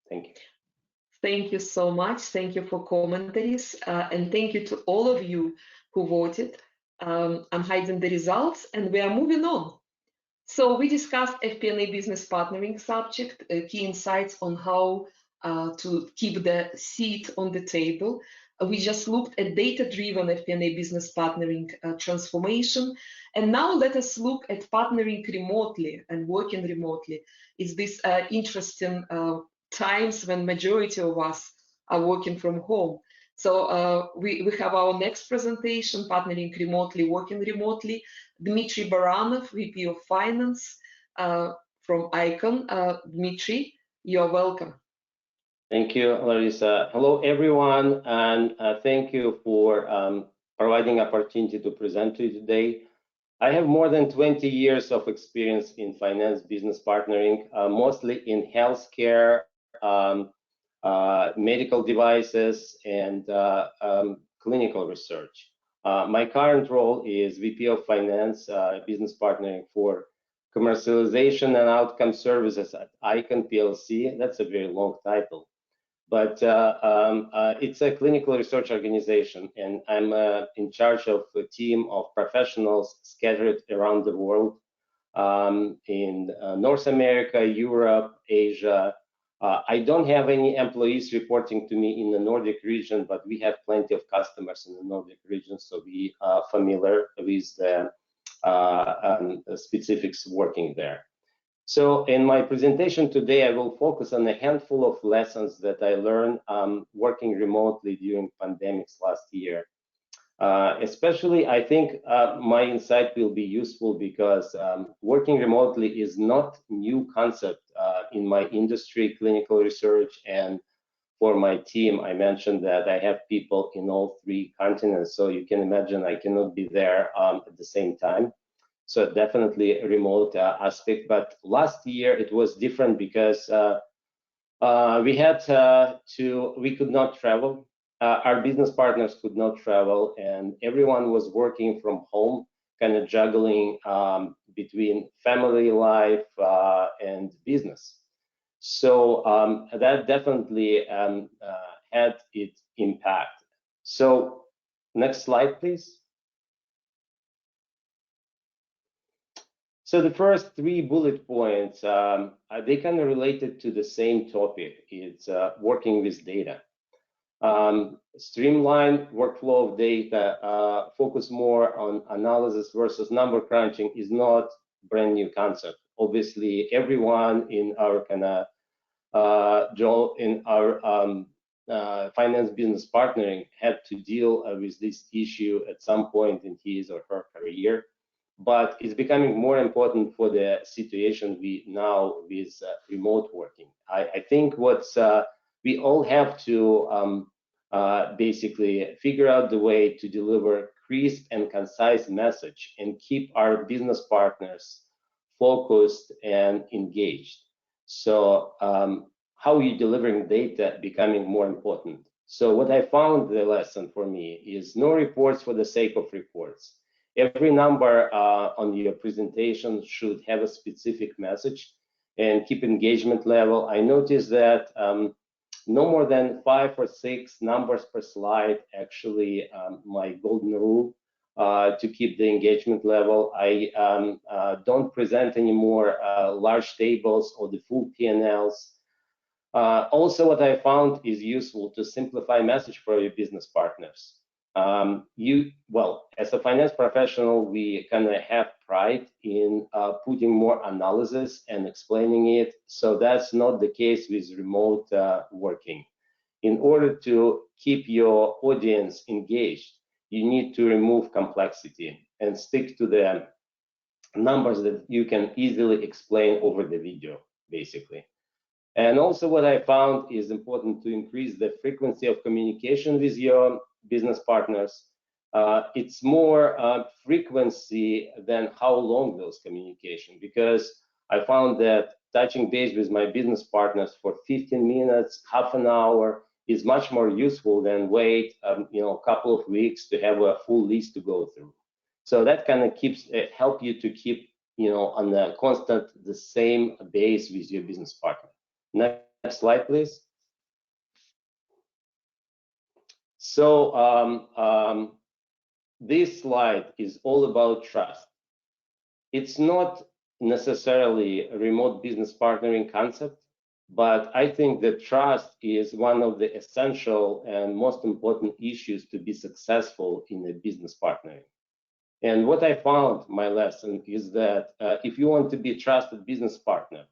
Thank you.
Thank you so much. Thank you for commentaries. And thank you to all of you who voted. I'm hiding the results and we are moving on. So we discussed FP&A business partnering subject, key insights on how to keep the seat on the table. We just looked at data-driven FP&A business partnering transformation. And now let us look at partnering remotely and working remotely. Is this interesting times when majority of us are working from home? So we have our next presentation, partnering remotely, working remotely. Dmitry Baranov, VP of Finance from ICON. Dmitry, you're welcome.
Thank you, Larissa. Hello, everyone, and thank you for providing opportunity to present to you today. I have more than 20 years of experience in finance business partnering, mostly in healthcare, medical devices, and clinical research. My current role is VP of Finance, Business Partnering for Commercialization and Outcome Services at ICON PLC. That's a very long title, but it's a clinical research organization, and I'm in charge of a team of professionals scattered around the world in North America, Europe, Asia. I don't have any employees reporting to me in the Nordic region, but we have plenty of customers in the Nordic region, so we are familiar with the specifics working there. So in my presentation today, I will focus on a handful of lessons that I learned working remotely during pandemics last year. Especially, I think my insight will be useful because working remotely is not a new concept in my industry, clinical research, and for my team, I mentioned that I have people in all 3 continents, so you can imagine I cannot be there at the same time. So definitely a remote aspect, but last year it was different because we could not travel. Our business partners could not travel, and everyone was working from home, kind of juggling between family life and business. So that definitely had its impact. So next slide, please. So the first 3 bullet points, they kind of related to the same topic. It's working with data. Streamlined workflow of data, focus more on analysis versus number crunching is not a brand new concept. Obviously, everyone in our kind of finance business partnering had to deal with this issue at some point in his or her career, but it's becoming more important for the situation we now with remote working. I think we all have to basically figure out the way to deliver crisp and concise message and keep our business partners focused and engaged. So how are you delivering data becoming more important? So what I found the lesson for me is no reports for the sake of reports. Every number on your presentation should have a specific message and keep engagement level. I noticed that no more than 5 or 6 numbers per slide, actually my golden rule to keep the engagement level. I don't present anymore large tables or the full P&Ls. Also, what I found is useful to simplify message for your business partners. As a finance professional, we kind of have pride in putting more analysis and explaining it. So that's not the case with remote working. In order to keep your audience engaged, you need to remove complexity and stick to the numbers that you can easily explain over the video, basically. And also what I found is important to increase the frequency of communication with your business partners. It's more frequency than how long those communication, because I found that touching base with my business partners for 15 minutes, half an hour is much more useful than wait a couple of weeks to have a full list to go through. So that kind of help you to keep on the constant the same base with your business partner. Next slide, please. So this slide is all about trust. It's not necessarily a remote business partnering concept, but I think that trust is one of the essential and most important issues to be successful in a business partnering. And what I found, my lesson, is that if you want to be a trusted business partner,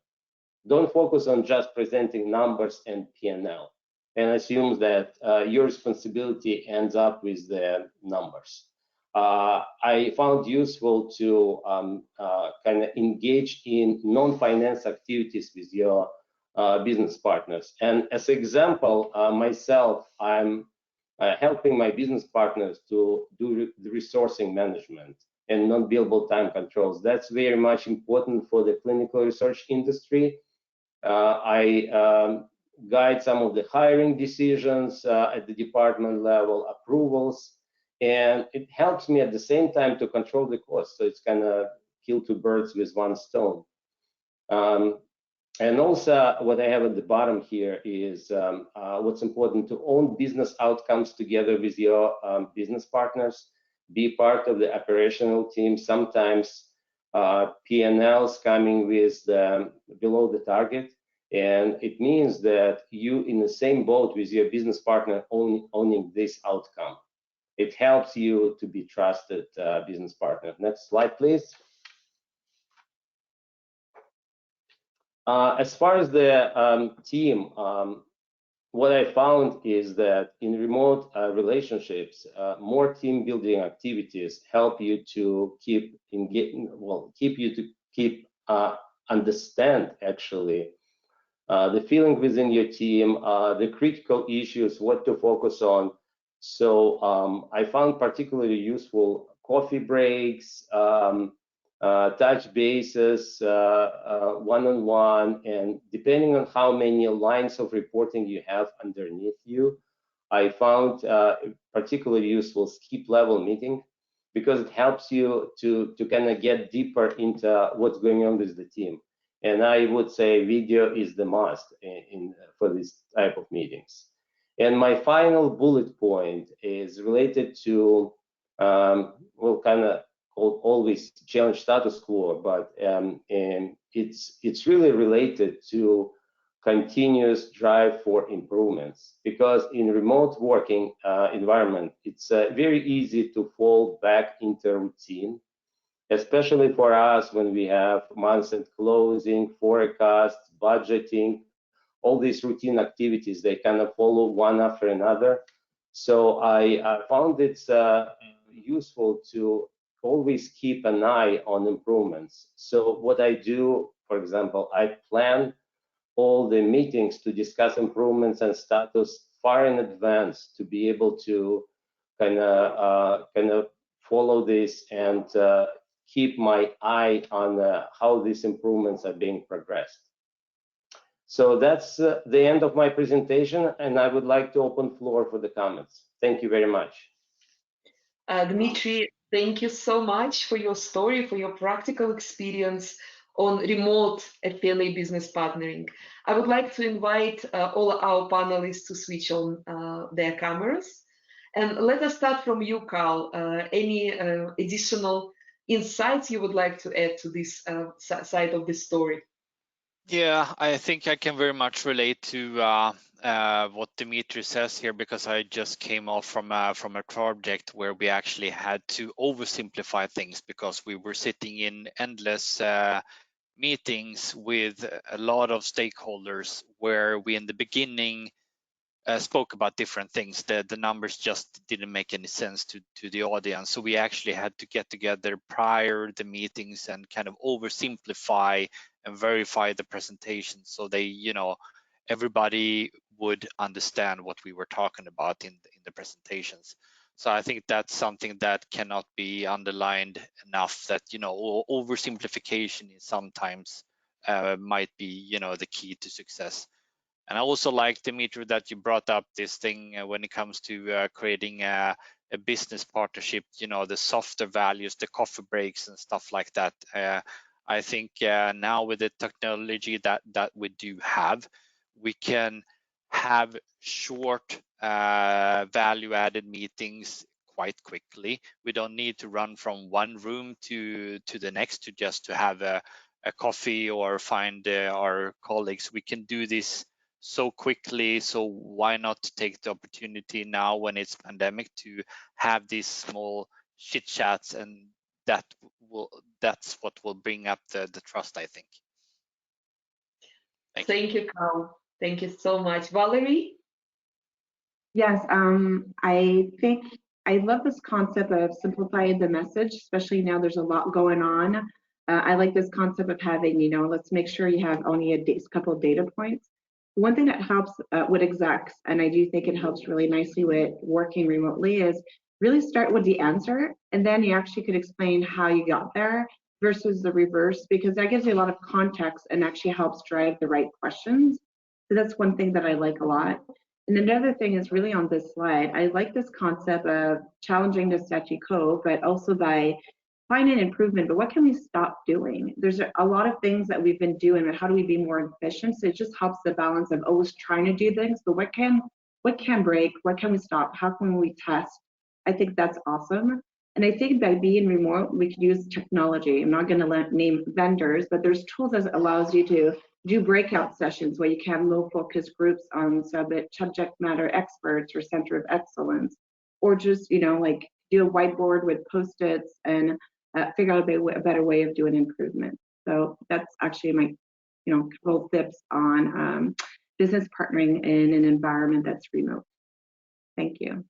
don't focus on just presenting numbers and P&L and assume that your responsibility ends up with the numbers. I found useful to kind of engage in non-finance activities with your business partners. And as an example, myself, I'm helping my business partners to do the resourcing management and non-billable time controls. That's very much important for the clinical research industry. I guide some of the hiring decisions at the department level, approvals, and it helps me at the same time to control the cost. So it's kind of kill two birds with one stone. And also what I have at the bottom here is what's important to own business outcomes together with your business partners, be part of the operational team. Sometimes P&Ls coming with below the target, and it means that you in the same boat with your business partner owning this outcome. It helps you to be trusted business partner. Next slide, please. As far as the team, what I found is that in remote relationships, more team building activities help you to keep understand actually the feeling within your team, the critical issues, what to focus on. So I found particularly useful coffee breaks, touch bases, one-on-one, and depending on how many lines of reporting you have underneath you, I found particularly useful skip level meeting because it helps you to kind of get deeper into what's going on with the team. And I would say video is the must for this type of meetings. And my final bullet point is related to, well, kind of always challenge status quo, but and it's really related to continuous drive for improvements, because in remote working environment, it's very easy to fall back into routine, especially for us when we have month-end closing, forecasts, budgeting, all these routine activities, they kind of follow one after another. So I found it's useful to always keep an eye on improvements. So what I do, for example, I plan all the meetings to discuss improvements and status far in advance to be able to kind of follow this and keep my eye on how these improvements are being progressed. So that's the end of my presentation, and I would like to open floor for the comments. Thank you very much.
Dmitry, thank you so much for your story, for your practical experience on remote FP&A business partnering. I would like to invite all our panelists to switch on their cameras. And let us start from you, Carl. Any additional insights you would like to add to this side of the story?
Yeah, I think I can very much relate to what Dmitry says here, because I just came off from a project where we actually had to oversimplify things because we were sitting in endless meetings with a lot of stakeholders where we in the beginning spoke about different things. The numbers just didn't make any sense to the audience. So we actually had to get together prior to the meetings and kind of oversimplify and verify the presentation so they, everybody would understand what we were talking about in the presentations. So I think that's something that cannot be underlined enough, that, oversimplification is sometimes might be, the key to success. And I also like, Dmitry, that you brought up this thing when it comes to creating a business partnership, the softer values, the coffee breaks and stuff like that. I think now with the technology that we do have, we can have short value-added meetings quite quickly. We don't need to run from one room to the next to just to have a coffee or find our colleagues. We can do this so quickly, so why not take the opportunity now when it's pandemic to have these small chit chats, and that's what will bring up the trust, I think.
Thank you, Carl. Thank you so much. Valerie?
Yes, I think I love this concept of simplifying the message, especially now there's a lot going on. I like this concept of having, let's make sure you have only a couple of data points. One thing that helps with execs, and I do think it helps really nicely with working remotely, is really start with the answer, and then you actually could explain how you got there versus the reverse, because that gives you a lot of context and actually helps drive the right questions. So that's one thing that I like a lot. And another thing is really on this slide, I like this concept of challenging the statu quo, but also by finding improvement, but what can we stop doing? There's a lot of things that we've been doing, but how do we be more efficient? So it just helps the balance of always trying to do things, but what can break? What can we stop? How can we test? I think that's awesome. And I think by being remote, we could use technology. I'm not gonna name vendors, but there's tools that allows you to do breakout sessions where you can have low focus groups on subject matter experts or center of excellence, or just, like do a whiteboard with Post-its and figure out a better way of doing improvement. So that's actually my, couple tips on business partnering in an environment that's remote. Thank you.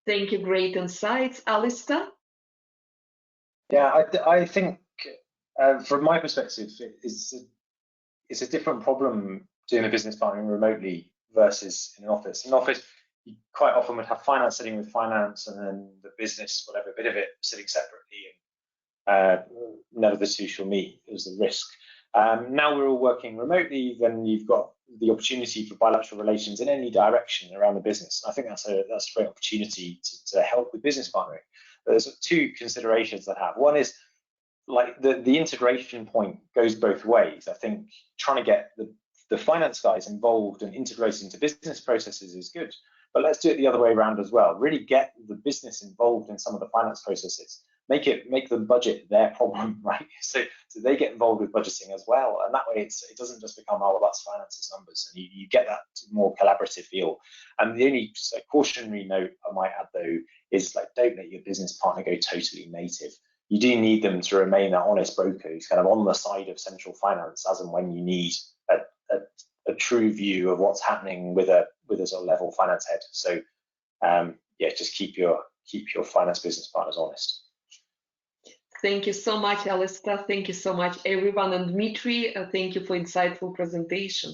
Thank you, great insights. Alistair?
Yeah, I think from my perspective, it's a different problem doing a business partnering remotely versus in an office. In an office, you quite often would have finance sitting with finance and then the business, whatever bit of it, sitting separately, and none of the two shall meet. It was the risk. Now we're all working remotely, then you've got the opportunity for bilateral relations in any direction around the business. I think that's a great opportunity to help with business partnering. But there's two considerations that have. One is like the integration point goes both ways. I think trying to get the finance guys involved and integrated into business processes is good, but let's do it the other way around as well. Really get the business involved in some of the finance processes. Make the budget their problem, right? So they get involved with budgeting as well, and that way it doesn't just become, oh, well, that's finance's numbers, and you get that more collaborative feel. And the only cautionary note I might add though is like, don't let your business partner go totally native. You do need them to remain that honest broker who's kind of on the side of central finance as and when you need a true view of what's happening with a sort of level finance head. So yeah, just keep your finance business partners honest.
Thank you so much, Alistair. Thank you so much, everyone. And Dmitry, thank you for insightful presentation.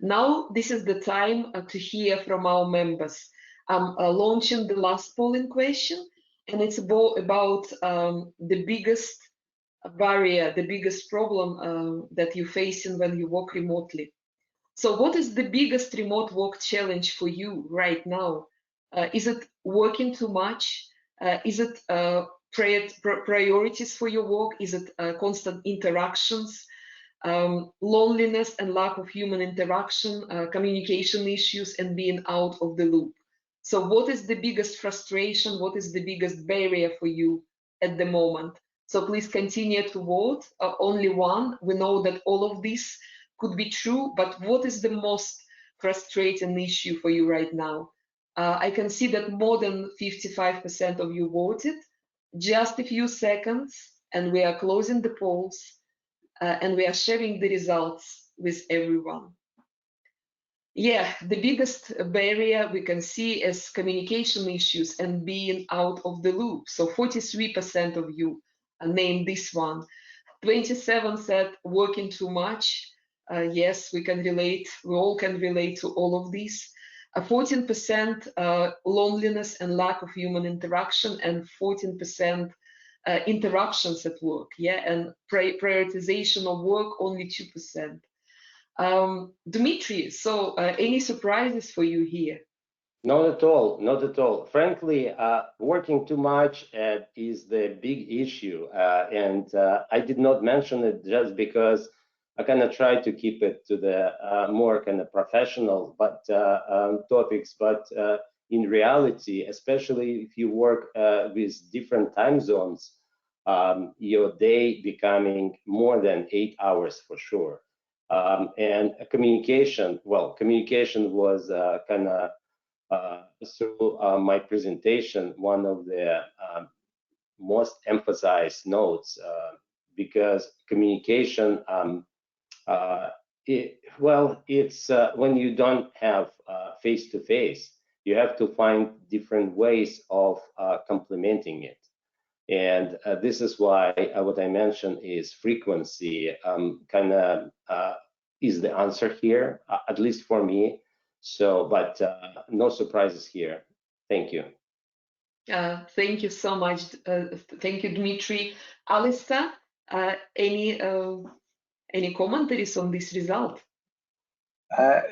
Now, this is the time to hear from our members. I'm launching the last polling question, and it's about the biggest barrier, the biggest problem that you're facing when you work remotely. So what is the biggest remote work challenge for you right now? Is it working too much? Is it priorities for your work? Is it constant interactions, loneliness and lack of human interaction, communication issues, and being out of the loop? So what is the biggest frustration? What is the biggest barrier for you at the moment? So please continue to vote. Only one. We know that all of this could be true, but what is the most frustrating issue for you right now? I can see that more than 55% of you voted. Just a few seconds, and we are closing the polls, and we are sharing the results with everyone. Yeah, the biggest barrier we can see is communication issues and being out of the loop. So 43% of you named this one. 27 said working too much. Yes, we can relate. We all can relate to all of these. 14% loneliness and lack of human interaction, and 14% interruptions at work. Yeah, and prioritization of work, only 2%. Dmitry, so any surprises for you here?
Not at all, not at all. Frankly, working too much is the big issue, and I did not mention it just because I kind of try to keep it to the more kind of professional topics, but in reality, especially if you work with different time zones, your day becoming more than 8 hours for sure. And communication, well, communication was kind of through my presentation, one of the most emphasized notes, because communication, it's when you don't have face-to-face, you have to find different ways of complementing it. And this is why what I mentioned is frequency kind of is the answer here, at least for me. So, but no surprises here. Thank you.
Thank you so much. Thank you, Dmitry. Alistair, any commentaries on this result?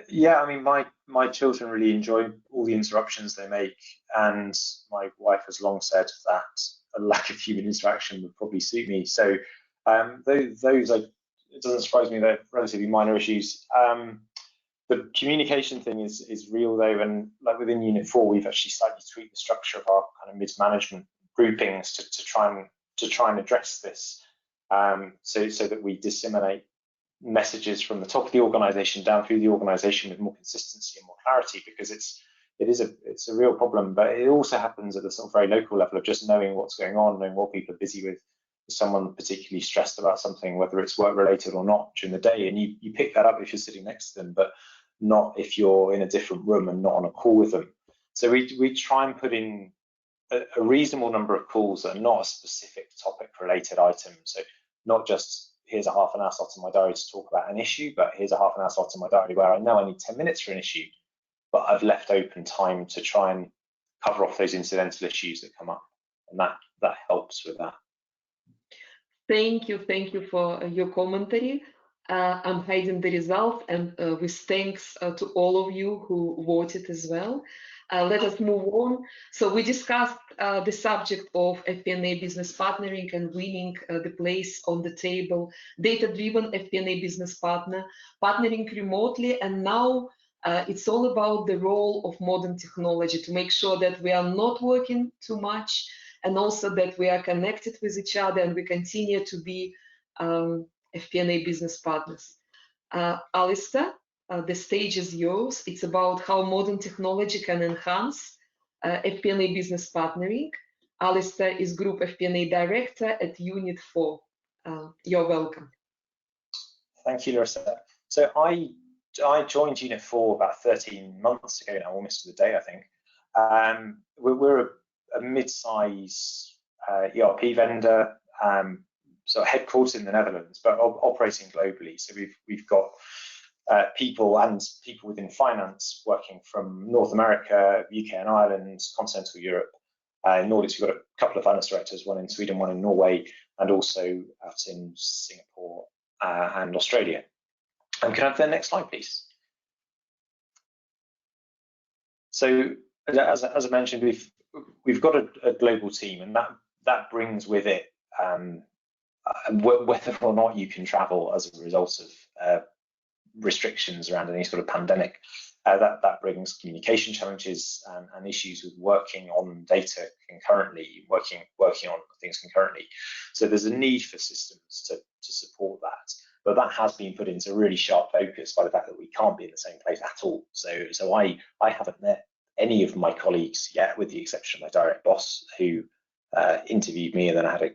Yeah, I mean, my children really enjoy all the interruptions they make, and my wife has long said that a lack of human interaction would probably suit me. So those it doesn't surprise me, they're relatively minor issues. The communication thing is real though, and like within Unit 4, we've actually slightly tweaked the structure of our kind of mid-management groupings to try and address this, so that we disseminate messages from the top of the organisation down through the organisation with more consistency and more clarity, because it's a real problem. But it also happens at the sort of very local level of just knowing what's going on, knowing what people are busy with. If someone particularly stressed about something, whether it's work related or not, during the day, and you pick that up if you're sitting next to them, but not if you're in a different room and not on a call with them. So we try and put in a reasonable number of calls that are not a specific topic related item. So not just here's a half an hour slot in my diary to talk about an issue, but here's a half an hour slot in my diary where I know I need 10 minutes for an issue, but I've left open time to try and cover off those incidental issues that come up, and that helps with that.
Thank you for your commentary. I'm hiding the result, and with thanks to all of you who voted as well. Let us move on. So we discussed the subject of FP&A business partnering and winning the place on the table, data-driven FP&A business partner, partnering remotely, and now it's all about the role of modern technology to make sure that we are not working too much, and also that we are connected with each other and we continue to be FP&A business partners. Alistair, the stage is yours. It's about how modern technology can enhance FP&A business partnering. Alistair is Group FP&A Director at Unit 4. You're welcome.
Thank you, Larissa. So I joined Unit 4 about 13 months ago now, almost to the day, I think. We're a mid-size ERP vendor, so headquartered in the Netherlands, but operating globally. So we've got people within finance working from North America, UK and Ireland, continental Europe. In Nordics, we've got a couple of finance directors, one in Sweden, one in Norway, and also out in Singapore and Australia. And can I have the next slide, please? So as I mentioned, we've got a global team, and that brings with it whether or not you can travel as a result of restrictions around any sort of pandemic. That brings communication challenges and issues with working on data concurrently, working on things concurrently. So there's a need for systems to support that. But that has been put into really sharp focus by the fact that we can't be in the same place at all. So I haven't met any of my colleagues yet, with the exception of my direct boss, who interviewed me, and then I had a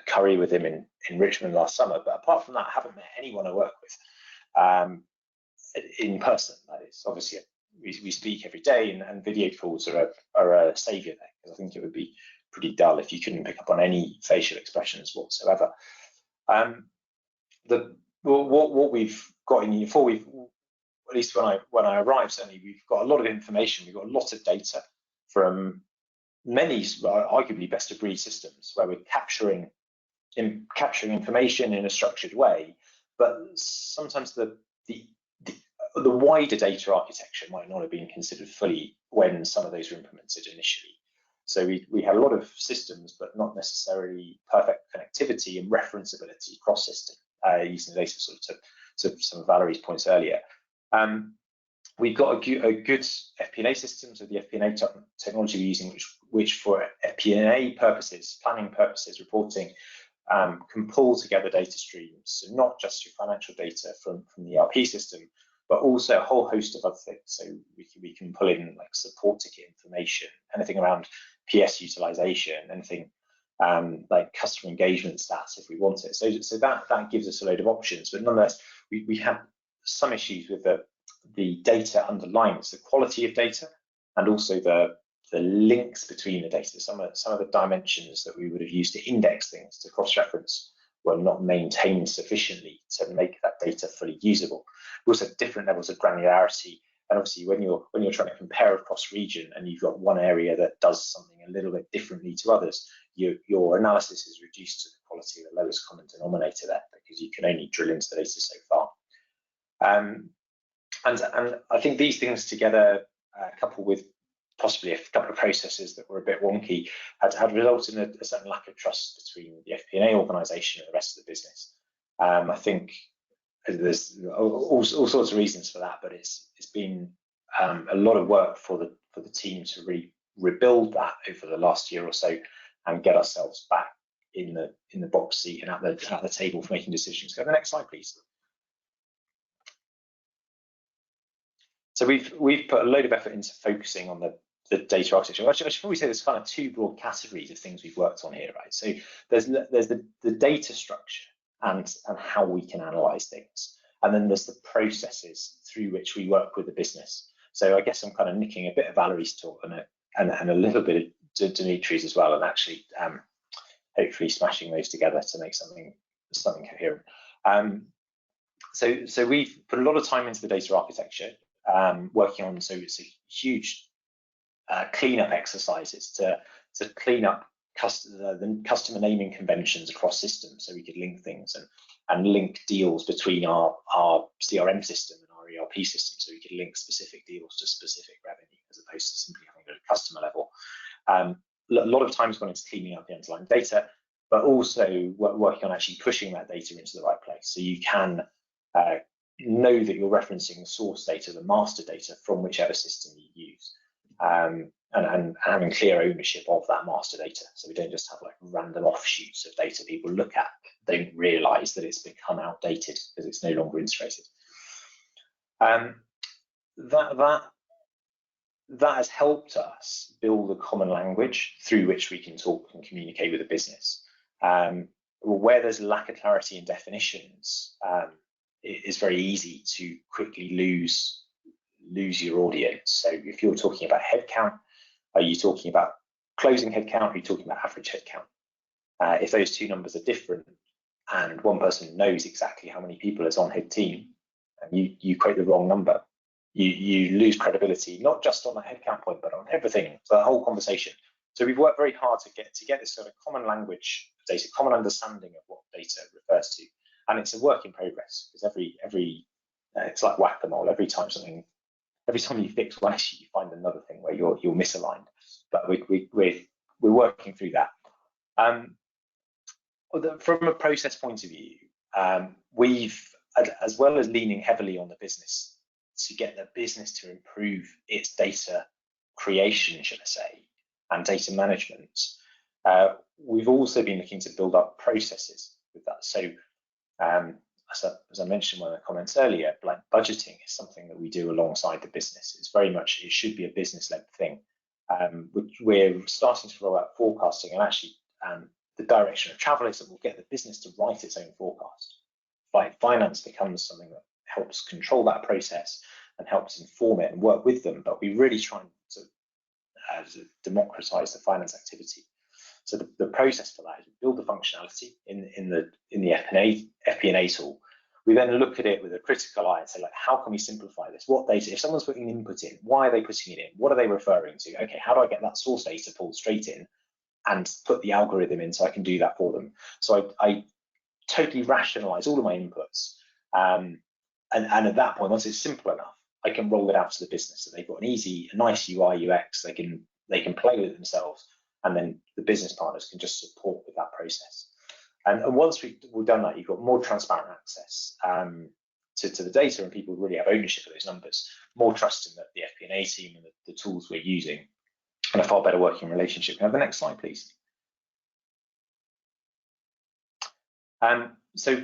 curry with him in Richmond last summer. But apart from that, I haven't met anyone I work with in person. That is, obviously, we speak every day, and video calls are a saviour there, because I think it would be pretty dull if you couldn't pick up on any facial expressions whatsoever. What we've got in Unit 4, at least when I arrived, certainly we've got a lot of information. We've got a lot of data from many arguably best of breed systems, where we're capturing information in a structured way, but sometimes the wider data architecture might not have been considered fully when some of those were implemented initially. So we had a lot of systems, but not necessarily perfect connectivity and referenceability cross-system, using the data sort of some of Valerie's points earlier. We've got a good FP&A system, so the FP&A technology we're using, which for FP&A purposes, planning purposes, reporting, can pull together data streams, so not just your financial data from the ERP system, but also a whole host of other things. So we can pull in like support ticket information, anything around PS utilization, anything like customer engagement stats if we want it. So that gives us a load of options, but nonetheless, we have some issues with the data underlying. It's the quality of data and also the links between the data. Some of the dimensions that we would have used to index things, to cross-reference, were not maintained sufficiently to make that data fully usable. We also have different levels of granularity, and obviously when you're trying to compare across region and you've got one area that does something a little bit differently to others, your analysis is reduced to the quality of the lowest common denominator there, because you can only drill into the data so far. And I think these things together, coupled with possibly a couple of processes that were a bit wonky, had resulted in a certain lack of trust between the FP&A organisation and the rest of the business. I think there's all sorts of reasons for that, but it's been a lot of work for the team to rebuild that over the last year or so and get ourselves back in the box seat and at the table for making decisions. Go to the next slide, please. So we've put a load of effort into focusing on the data architecture. Actually, I should probably say there's kind of two broad categories of things we've worked on here, right? So there's the data structure and how we can analyze things, and then there's the processes through which we work with the business. So I guess I'm kind of nicking a bit of Valerie's talk and a little bit of Dimitri's as well, and actually hopefully smashing those together to make something coherent. So we've put a lot of time into the data architecture, working on, so it's a huge cleanup exercises to clean up the customer naming conventions across systems, so we could link things and link deals between our CRM system and our ERP system, so we could link specific deals to specific revenue as opposed to simply having it at a customer level. A lot of times when it's cleaning up the underlying data, but also working on actually pushing that data into the right place, so you can know that you're referencing the source data, the master data from whichever system you use, and having clear ownership of that master data, so we don't just have like random offshoots of data people look at, don't realize that it's become outdated because it's no longer integrated. That has helped us build a common language through which we can talk and communicate with the business. Where there's a lack of clarity in definitions, it is very easy to quickly lose your audience. So if you're talking about headcount, are you talking about closing headcount? Are you talking about average headcount? If those two numbers are different and one person knows exactly how many people is on head team, and you quote the wrong number, you lose credibility, not just on the headcount point, but on everything, so the whole conversation. So we've worked very hard to get this sort of common language of data, common understanding of what data refers to. And it's a work in progress, because every it's like whack-a-mole. Every time you fix one issue, you find another thing where you're misaligned. But we're working through that. From a process point of view, we've, as well as leaning heavily on the business to get the business to improve its data creation, should I say, and data management, we've also been looking to build up processes with that. So as I mentioned in one of the comments earlier, like budgeting is something that we do alongside the business. It's very much, it should be a business-led thing. We're starting to roll out forecasting, and actually the direction of travel is that we'll get the business to write its own forecast. Finance becomes something that helps control that process and helps inform it and work with them, but we really try to democratize the finance activity. So the process for that is we build the functionality in the FP&A tool. We then look at it with a critical eye and say, like, how can we simplify this? What data, if someone's putting an input in, why are they putting it in? What are they referring to? Okay, how do I get that source data pulled straight in and put the algorithm in so I can do that for them? So I totally rationalize all of my inputs. And at that point, once it's simple enough, I can roll it out to the business. So they've got a nice UI, UX, they can play with it themselves, and then the business partners can just support with that process. And once we've done that, you've got more transparent access. to the data, and people really have ownership of those numbers, more trust in the FP&A team and the tools we're using, and a far better working relationship. Can I have the next slide, please? So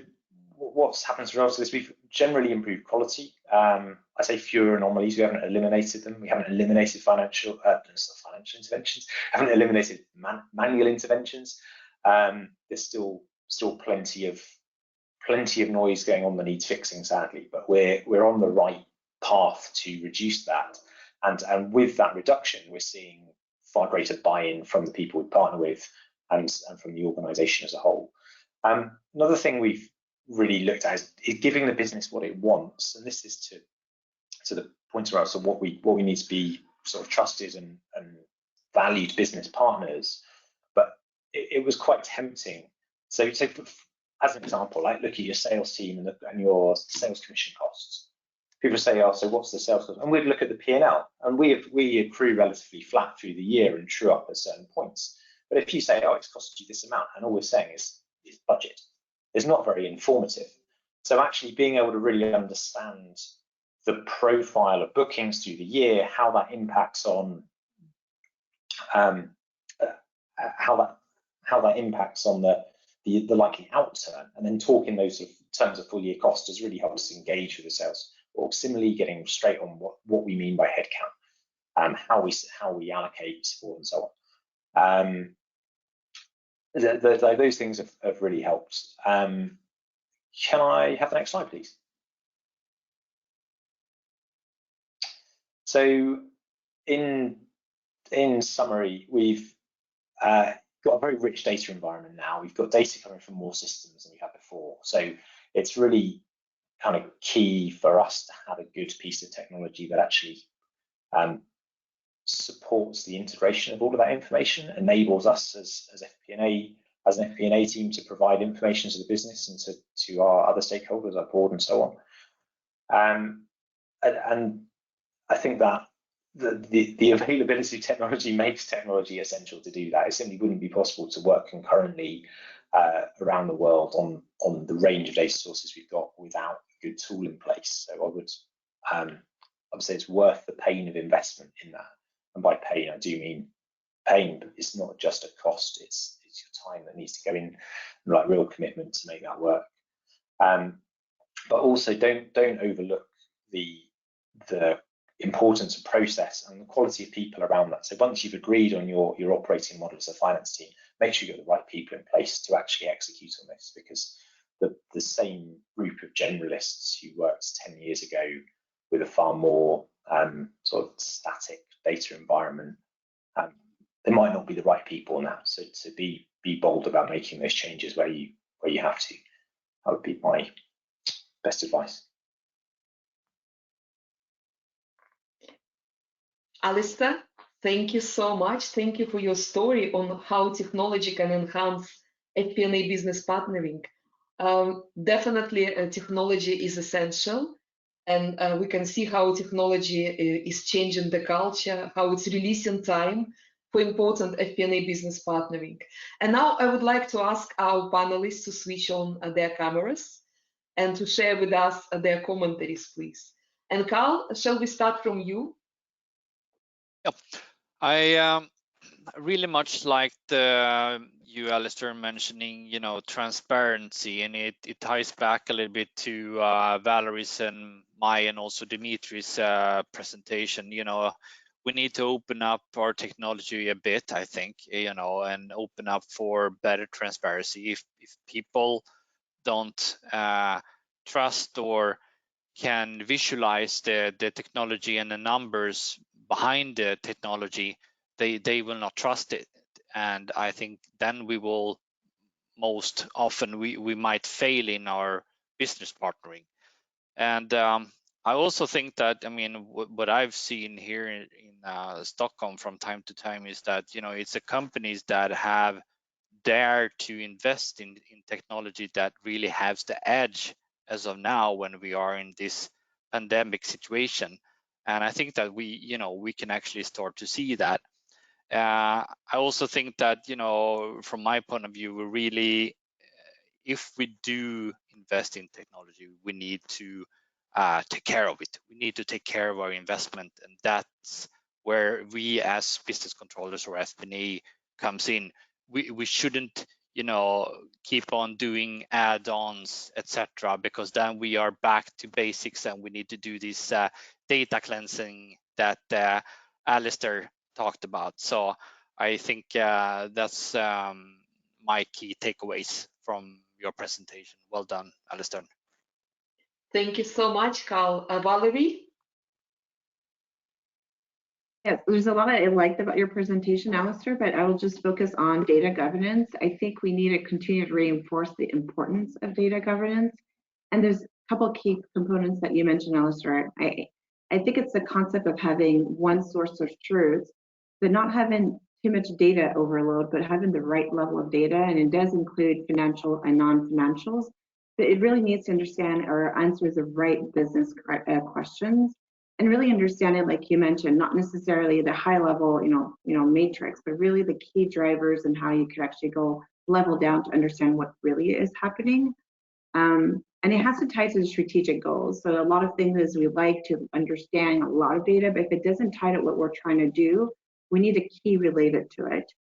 what's happened as a result of this? We've generally improved quality. I say fewer anomalies. We haven't eliminated them. We haven't eliminated financial interventions. Haven't eliminated manual interventions. There's still plenty of noise going on that needs fixing, sadly. But we're on the right path to reduce that. And with that reduction, we're seeing far greater buy-in from the people we partner with and from the organisation as a whole. Another thing we've really looked at is giving the business what it wants, and this is to the point about so what we need to be sort of trusted and valued business partners. But it was quite tempting. So as an example, like look at your sales team and your sales commission costs. People say, oh, so what's the sales cost? And we'd look at the P&L, and we accrue relatively flat through the year and true up at certain points. But if you say, oh, it's cost you this amount, and all we're saying is budget, it's not very informative. So actually being able to really understand the profile of bookings through the year, how that impacts on the likely outturn, and then talk in those sort of terms of full year cost has really helped us engage with the sales. Or similarly, getting straight on what we mean by headcount, how we allocate support and so on. Those things have really helped. Can I have the next slide, please? So in summary, we've got a very rich data environment now. We've got data coming from more systems than we had before. So it's really kind of key for us to have a good piece of technology that actually supports the integration of all of that information, enables us as an FP&A team to provide information to the business and to our other stakeholders, our board and so on. And I think that the availability of technology makes technology essential to do that. It simply wouldn't be possible to work concurrently around the world on the range of data sources we've got without a good tool in place. So I would say it's worth the pain of investment in that. And by pain, I do mean pain, but it's not just a cost, it's your time that needs to go in, like real commitment to make that work. But also don't overlook the importance of process and the quality of people around that. So once you've agreed on your operating model as a finance team, make sure you've got the right people in place to actually execute on this, because the same group of generalists who worked 10 years ago with a far more sort of static data environment, they might not be the right people now. So to be bold about making those changes where you have to. That would be my best advice.
Alistair, thank you so much. Thank you for your story on how technology can enhance FP&A business partnering. Definitely, technology is essential, and we can see how technology is changing the culture, how it's releasing time for important FP&A business partnering. And now I would like to ask our panelists to switch on their cameras and to share with us their commentaries, please. And Carl, shall we start from you?
Yep. I really much liked you, Alistair, mentioning, transparency, and it ties back a little bit to Valerie's and my and also Dimitri's presentation. We need to open up our technology a bit, I think, and open up for better transparency. If people don't trust or can visualize the technology and the numbers behind the technology, they will not trust it. And I think then we will most often we might fail in our business partnering. And I also think that, what I've seen here in Stockholm from time to time is that, it's the companies that have dared to invest in technology that really has the edge as of now when we are in this pandemic situation. And I think that we can actually start to see that. I also think that, from my point of view, we really, if we do invest in technology, we need to take care of it. We need to take care of our investment, and that's where we as business controllers or FP&A comes in. We shouldn't, you know, keep on doing add-ons, etc., because then we are back to basics and we need to do this data cleansing that Alistair talked about. So I think that's my key takeaways from your presentation. Well done, Alistair.
Thank you so much, Carl. Valerie?
Yes, there's a lot I liked about your presentation, Alistair, but I will just focus on data governance. I think we need to continue to reinforce the importance of data governance. And there's a couple of key components that you mentioned, Alistair. I think it's the concept of having one source of truth, but not having too much data overload, but having the right level of data. And it does include financial and non-financials. But it really needs to understand or answer the right business questions. And really understanding, like you mentioned, not necessarily the high level, matrix, but really the key drivers and how you could actually go level down to understand what really is happening. And it has to tie to the strategic goals. So a lot of things is we like to understand a lot of data, but if it doesn't tie to what we're trying to do, we need a key related to it.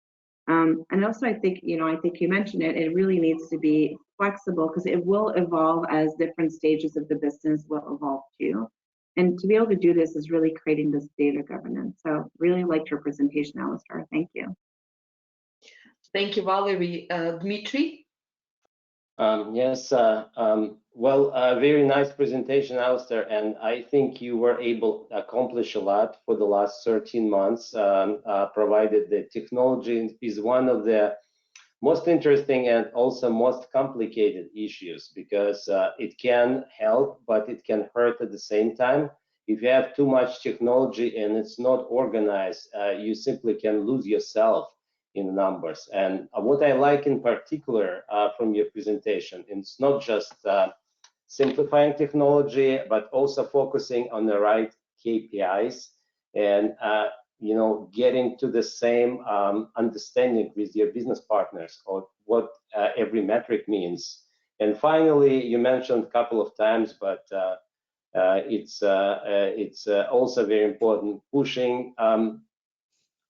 And also, I think you mentioned it. It really needs to be flexible because it will evolve as different stages of the business will evolve too. And to be able to do this is really creating this data governance. So really liked your presentation, Alistair. Thank you.
Thank you, Valerie. Dmitry?
Yes, well, very nice presentation, Alistair, and I think you were able to accomplish a lot for the last 13 months, provided the technology is one of the most interesting and also most complicated issues because it can help, but it can hurt at the same time. If you have too much technology and it's not organized, you simply can lose yourself in numbers. And what I like in particular from your presentation, it's not just simplifying technology, but also focusing on the right KPIs and getting to the same understanding with your business partners of what every metric means. And finally, you mentioned a couple of times, but it's also very important, pushing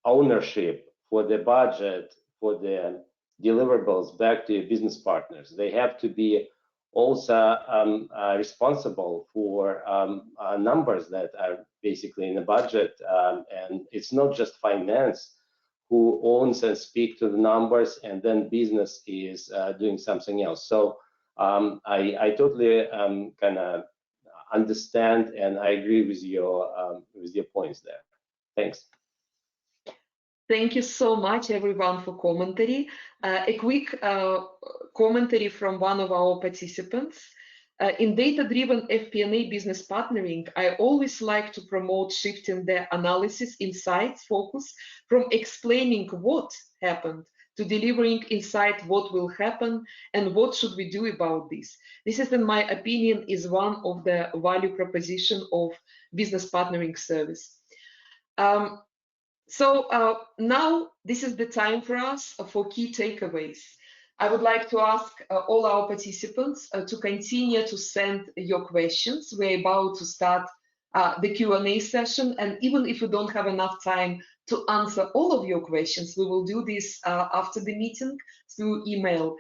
ownership for the budget, for the deliverables back to your business partners. They have to be also responsible for numbers that are basically in the budget, and it's not just finance who owns and speak to the numbers, and then business is doing something else. So I totally kind of understand, and I agree with your points there. Thanks.
Thank you so much, everyone, for commentary. A quick commentary from one of our participants. In data-driven FP&A business partnering, I always like to promote shifting the analysis insights focus from explaining what happened to delivering insight what will happen and what should we do about this. This is, in my opinion, is one of the value proposition of business partnering service. So now this is the time for us for key takeaways. I would like to ask all our participants to continue to send your questions. We're about to start the Q&A session, and even if we don't have enough time to answer all of your questions, we will do this after the meeting through email.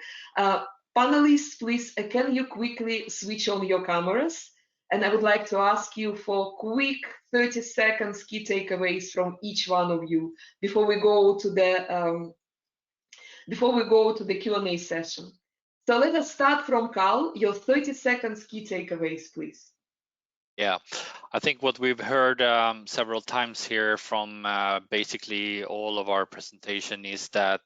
Panelists, please, can you quickly switch on your cameras? And I would like to ask you for quick 30 seconds key takeaways from each one of you before we go to the Q&A session. So let us start from Carl. Your 30 seconds key takeaways, please.
Yeah, I think what we've heard several times here from basically all of our presentation is that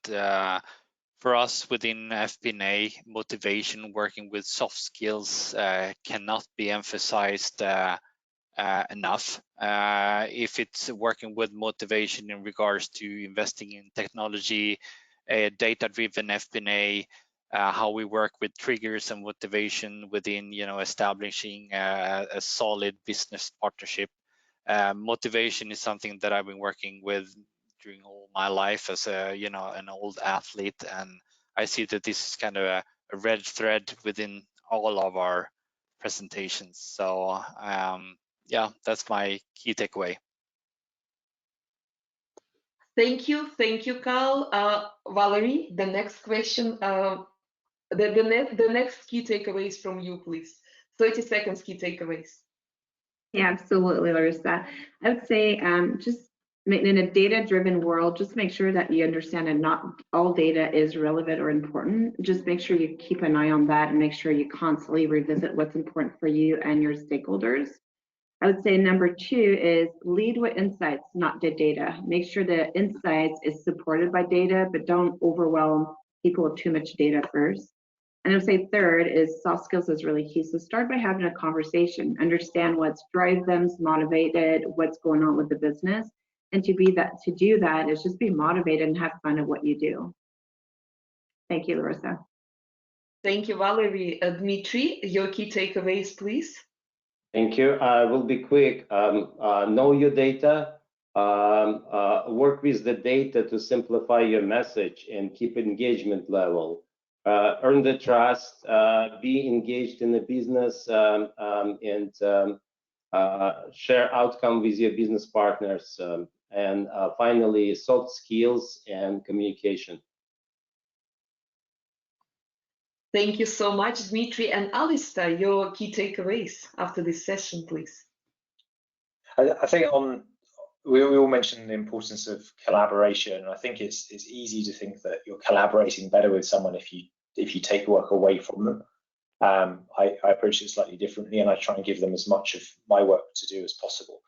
for us within FP&A, motivation, working with soft skills cannot be emphasized enough. If it's working with motivation in regards to investing in technology, data-driven FP&A, how we work with triggers and motivation within, establishing a solid business partnership. Motivation is something that I've been working with during all my life as an old athlete, and I see that this is kind of a red thread within all of our presentations. So yeah, that's my key takeaway.
Thank you, Carl. Valerie, the next question, the next key takeaways from you, please. 30 seconds key takeaways.
Yeah, absolutely, Larissa. I would say just in a data-driven world, just make sure that you understand that not all data is relevant or important. Just make sure you keep an eye on that and make sure you constantly revisit what's important for you and your stakeholders. I would say number 2 is lead with insights, not the data. Make sure the insights is supported by data, but don't overwhelm people with too much data first. And I would say third is soft skills is really key. So start by having a conversation, understand what's drives them, motivated, what's going on with the business. And to do that is just be motivated and have fun at what you do. Thank you, Larissa.
Thank you, Valerie. Dmitry, your key takeaways, please.
Thank you. I will be quick. Know your data. Work with the data to simplify your message and keep engagement level. Earn the trust. Be engaged in the business and share outcome with your business partners. And finally, soft skills and communication.
Thank you so much, Dmitry. And Alistair, your key takeaways after this session, please.
I think we all mentioned the importance of collaboration. I think it's easy to think that you're collaborating better with someone if you take work away from them. I approach it slightly differently, and I try and give them as much of my work to do as possible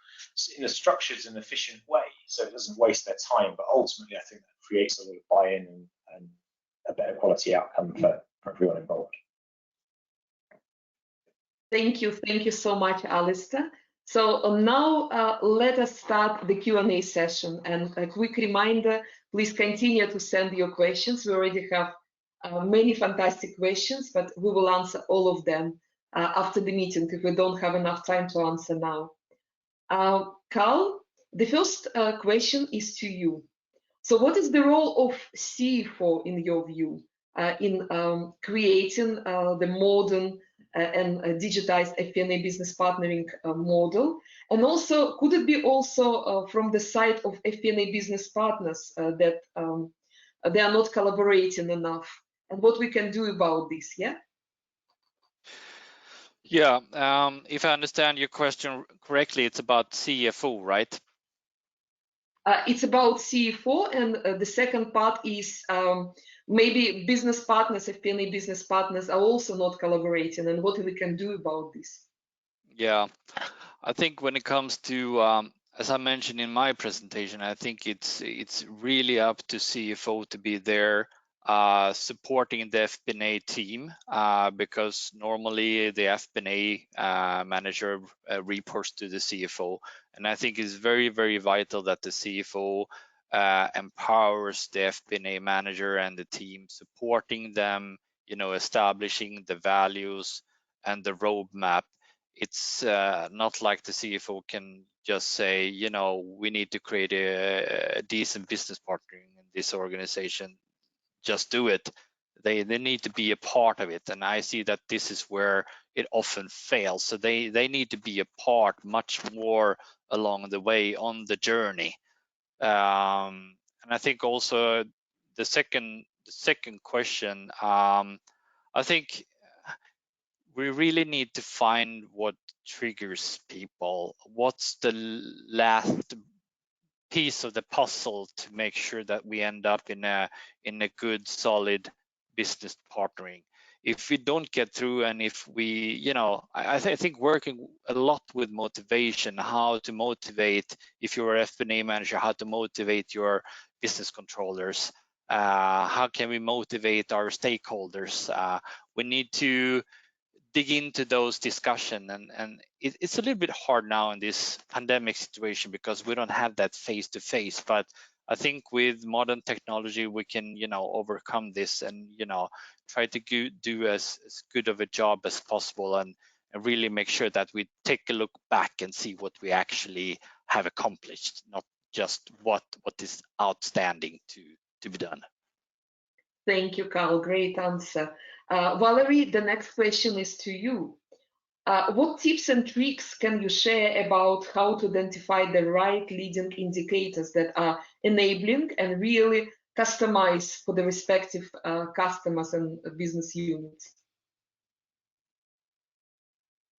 in a structured and efficient way, so it doesn't waste their time. But ultimately, I think that creates a lot of buy-in and a better quality outcome for everyone involved.
Thank you so much, Alistair. So now let us start the Q&A session. And a quick reminder, please continue to send your questions. We already have many fantastic questions, but we will answer all of them after the meeting if we don't have enough time to answer now. Carl, the first question is to you. So what is the role of CFO in your view in creating the modern and digitized FP&A business partnering model? And also, could it be also from the side of FP&A business partners that they are not collaborating enough? And what we can do about this, yeah?
Yeah, if I understand your question correctly, it's about CFO, right?
It's about CFO, and the second part is maybe business partners, FP&A business partners are also not collaborating, and what we can do about this.
Yeah, I think when it comes to, as I mentioned in my presentation, I think it's really up to CFO to be there supporting the FP&A team because normally the FP&A manager reports to the CFO, and I think it's very, very vital that the CFO empowers the FP&A manager and the team, supporting them, establishing the values and the roadmap. It's not like the CFO can just say, we need to create a decent business partnering in this organization. Just do it. They need to be a part of it, and I see that this is where it often fails. So they need to be a part much more along the way on the journey. And I think also the second question, I think we really need to find what triggers people. What's the last piece of the puzzle to make sure that we end up in a good, solid business partnering? If we don't get through, and if we, I think working a lot with motivation, how to motivate, if you're an FP&A manager, how to motivate your business controllers, how can we motivate our stakeholders? We need to dig into those discussions, and it's a little bit hard now in this pandemic situation because we don't have that face-to-face, but I think with modern technology we can overcome this and try to do as good of a job as possible and really make sure that we take a look back and see what we actually have accomplished, not just what is outstanding to be done.
Thank you, Carl. Great answer. Valerie, the next question is to you. What tips and tricks can you share about how to identify the right leading indicators that are enabling and really customized for the respective customers and business units?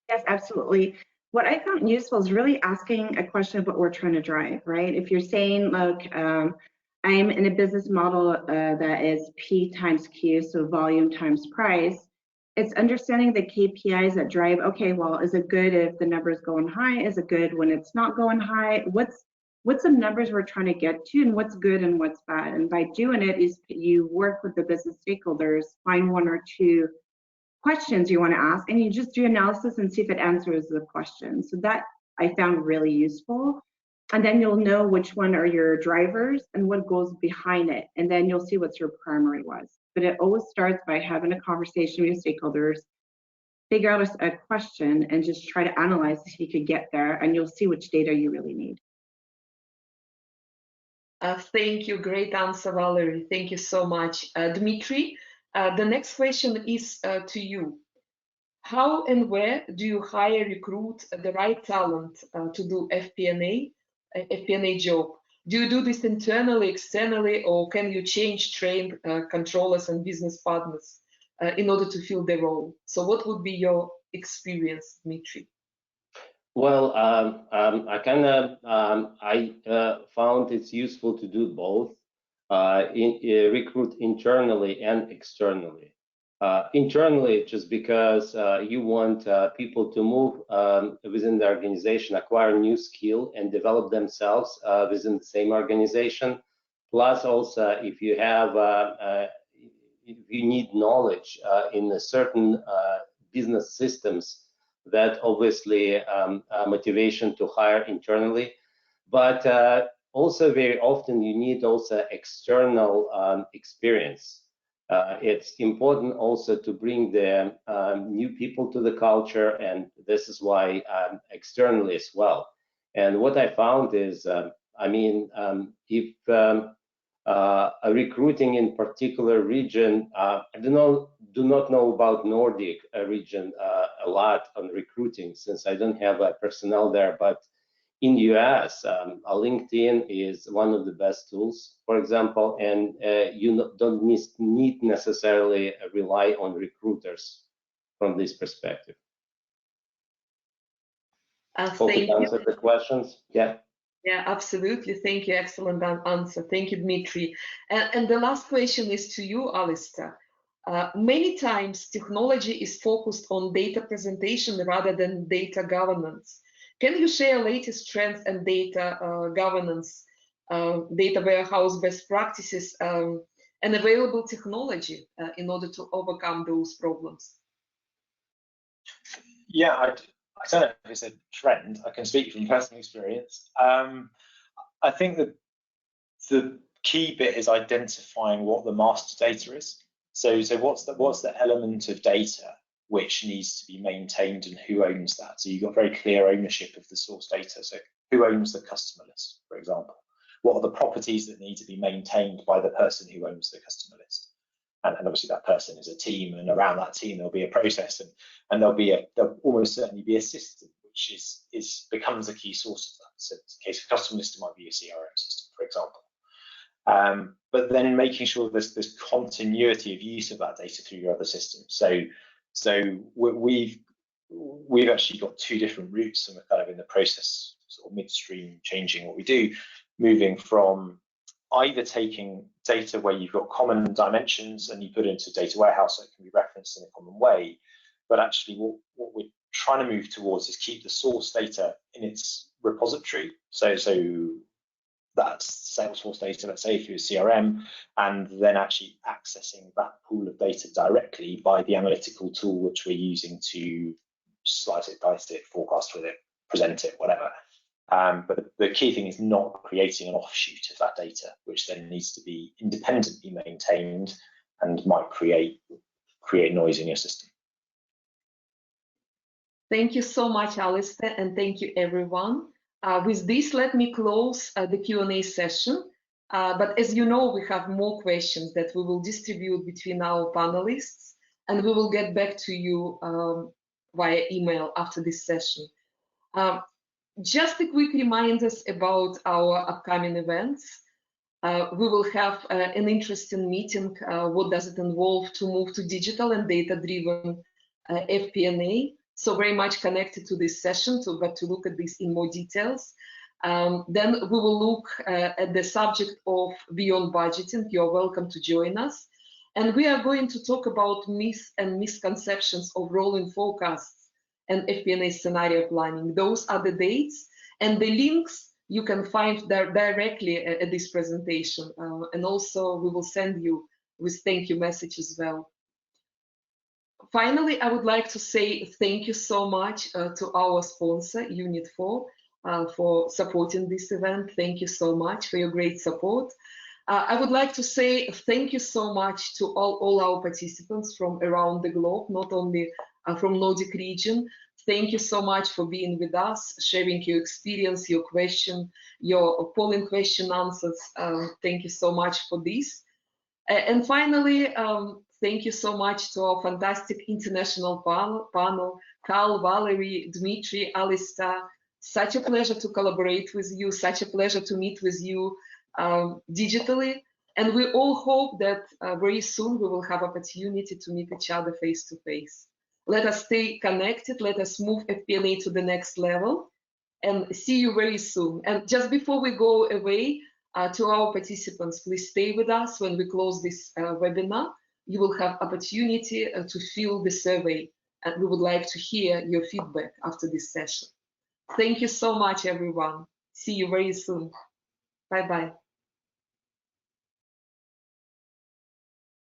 Yes, absolutely. What I found useful is really asking a question of what we're trying to drive, right? If you're saying, look, I'm in a business model that is P times Q, so volume times price, it's understanding the KPIs that drive, okay, well, is it good if the number is going high? Is it good when it's not going high? What's the numbers we're trying to get to, and what's good and what's bad? And by doing it, is you work with the business stakeholders, find one or two questions you want to ask, and you just do analysis and see if it answers the question. So that I found really useful. And then you'll know which one are your drivers and what goes behind it. And then you'll see what your primary was. But it always starts by having a conversation with your stakeholders, figure out a question, and just try to analyze if you could get there, and you'll see which data you really need.
Thank you. Great answer, Valerie. Thank you so much. Dmitry, the next question is to you. How and where do you hire, recruit the right talent to do FP&A job? Do you do this internally, externally, or can you train controllers and business partners in order to fill the role? So what would be your experience, Dmitry?
Well, I found it's useful to do both, recruit internally and externally. Internally, just because you want people to move within the organization, acquire new skill and develop themselves within the same organization. Plus, also, if you have, if you need knowledge in a certain business systems, that obviously motivation to hire internally. But also very often you need also external experience. It's important also to bring the new people to the culture, and this is why externally as well. And what I found is, if recruiting in particular region, I do not know about Nordic region a lot on recruiting, since I don't have personnel there, but in US, LinkedIn is one of the best tools, for example, and you don't need necessarily rely on recruiters from this perspective. Hope it answered the questions. Yeah.
Yeah, absolutely. Thank you. Excellent answer. Thank you, Dmitry. And the last question is to you, Alistair. Many times technology is focused on data presentation rather than data governance. Can you share latest trends and data governance, data warehouse best practices, and available technology in order to overcome those problems?
Yeah, I don't know if it's a trend. I can speak from personal experience. I think that the key bit is identifying what the master data is. So what's the element of data which needs to be maintained and who owns that? So you've got very clear ownership of the source data. So who owns the customer list, for example? What are the properties that need to be maintained by the person who owns the customer list? And obviously that person is a team, and around that team there'll be a process, and there'll almost certainly be a system which becomes a key source of that. So in the case of customer list, it might be a CRM system, for example. But then making sure there's continuity of use of that data through your other systems. So we've actually got two different routes, and we're kind of in the process, sort of midstream, changing what we do, moving from either taking data where you've got common dimensions and you put it into a data warehouse so it can be referenced in a common way, but actually what we're trying to move towards is keep the source data in its repository. So that's Salesforce data, let's say, through CRM, and then actually accessing that pool of data directly by the analytical tool which we're using to slice it, dice it, forecast with it, present it, whatever. But the key thing is not creating an offshoot of that data, which then needs to be independently maintained and might create noise in your system.
Thank you so much, Alistair, and thank you, everyone. With this, let me close the Q&A session. But as you know, we have more questions that we will distribute between our panelists, and we will get back to you via email after this session. Just a quick reminders about our upcoming events. We will have an interesting meeting. What does it involve to move to digital and data-driven FP&A? So very much connected to this session, but to look at this in more details. Then we will look at the subject of beyond budgeting. You're welcome to join us. And we are going to talk about myths and misconceptions of rolling forecasts and FP&A scenario planning. Those are the dates and the links you can find directly at this presentation. And also we will send you with thank you message as well. Finally, I would like to say thank you so much to our sponsor, Unit 4, for supporting this event. Thank you so much for your great support. I would like to say thank you so much to all our participants from around the globe, not only from Nordic region. Thank you so much for being with us, sharing your experience, your question, your polling question answers. Thank you so much for this. And finally, thank you so much to our fantastic international panel, Carl, Valerie, Dmitry, Alistair. Such a pleasure to collaborate with you, such a pleasure to meet with you digitally. And we all hope that very soon we will have opportunity to meet each other face to face. Let us stay connected, let us move FP&A to the next level, and see you very soon. And just before we go away, to our participants, please stay with us when we close this webinar. You will have opportunity to fill the survey, and we would like to hear your feedback after this session. Thank you so much, everyone. See you very soon. Bye-bye.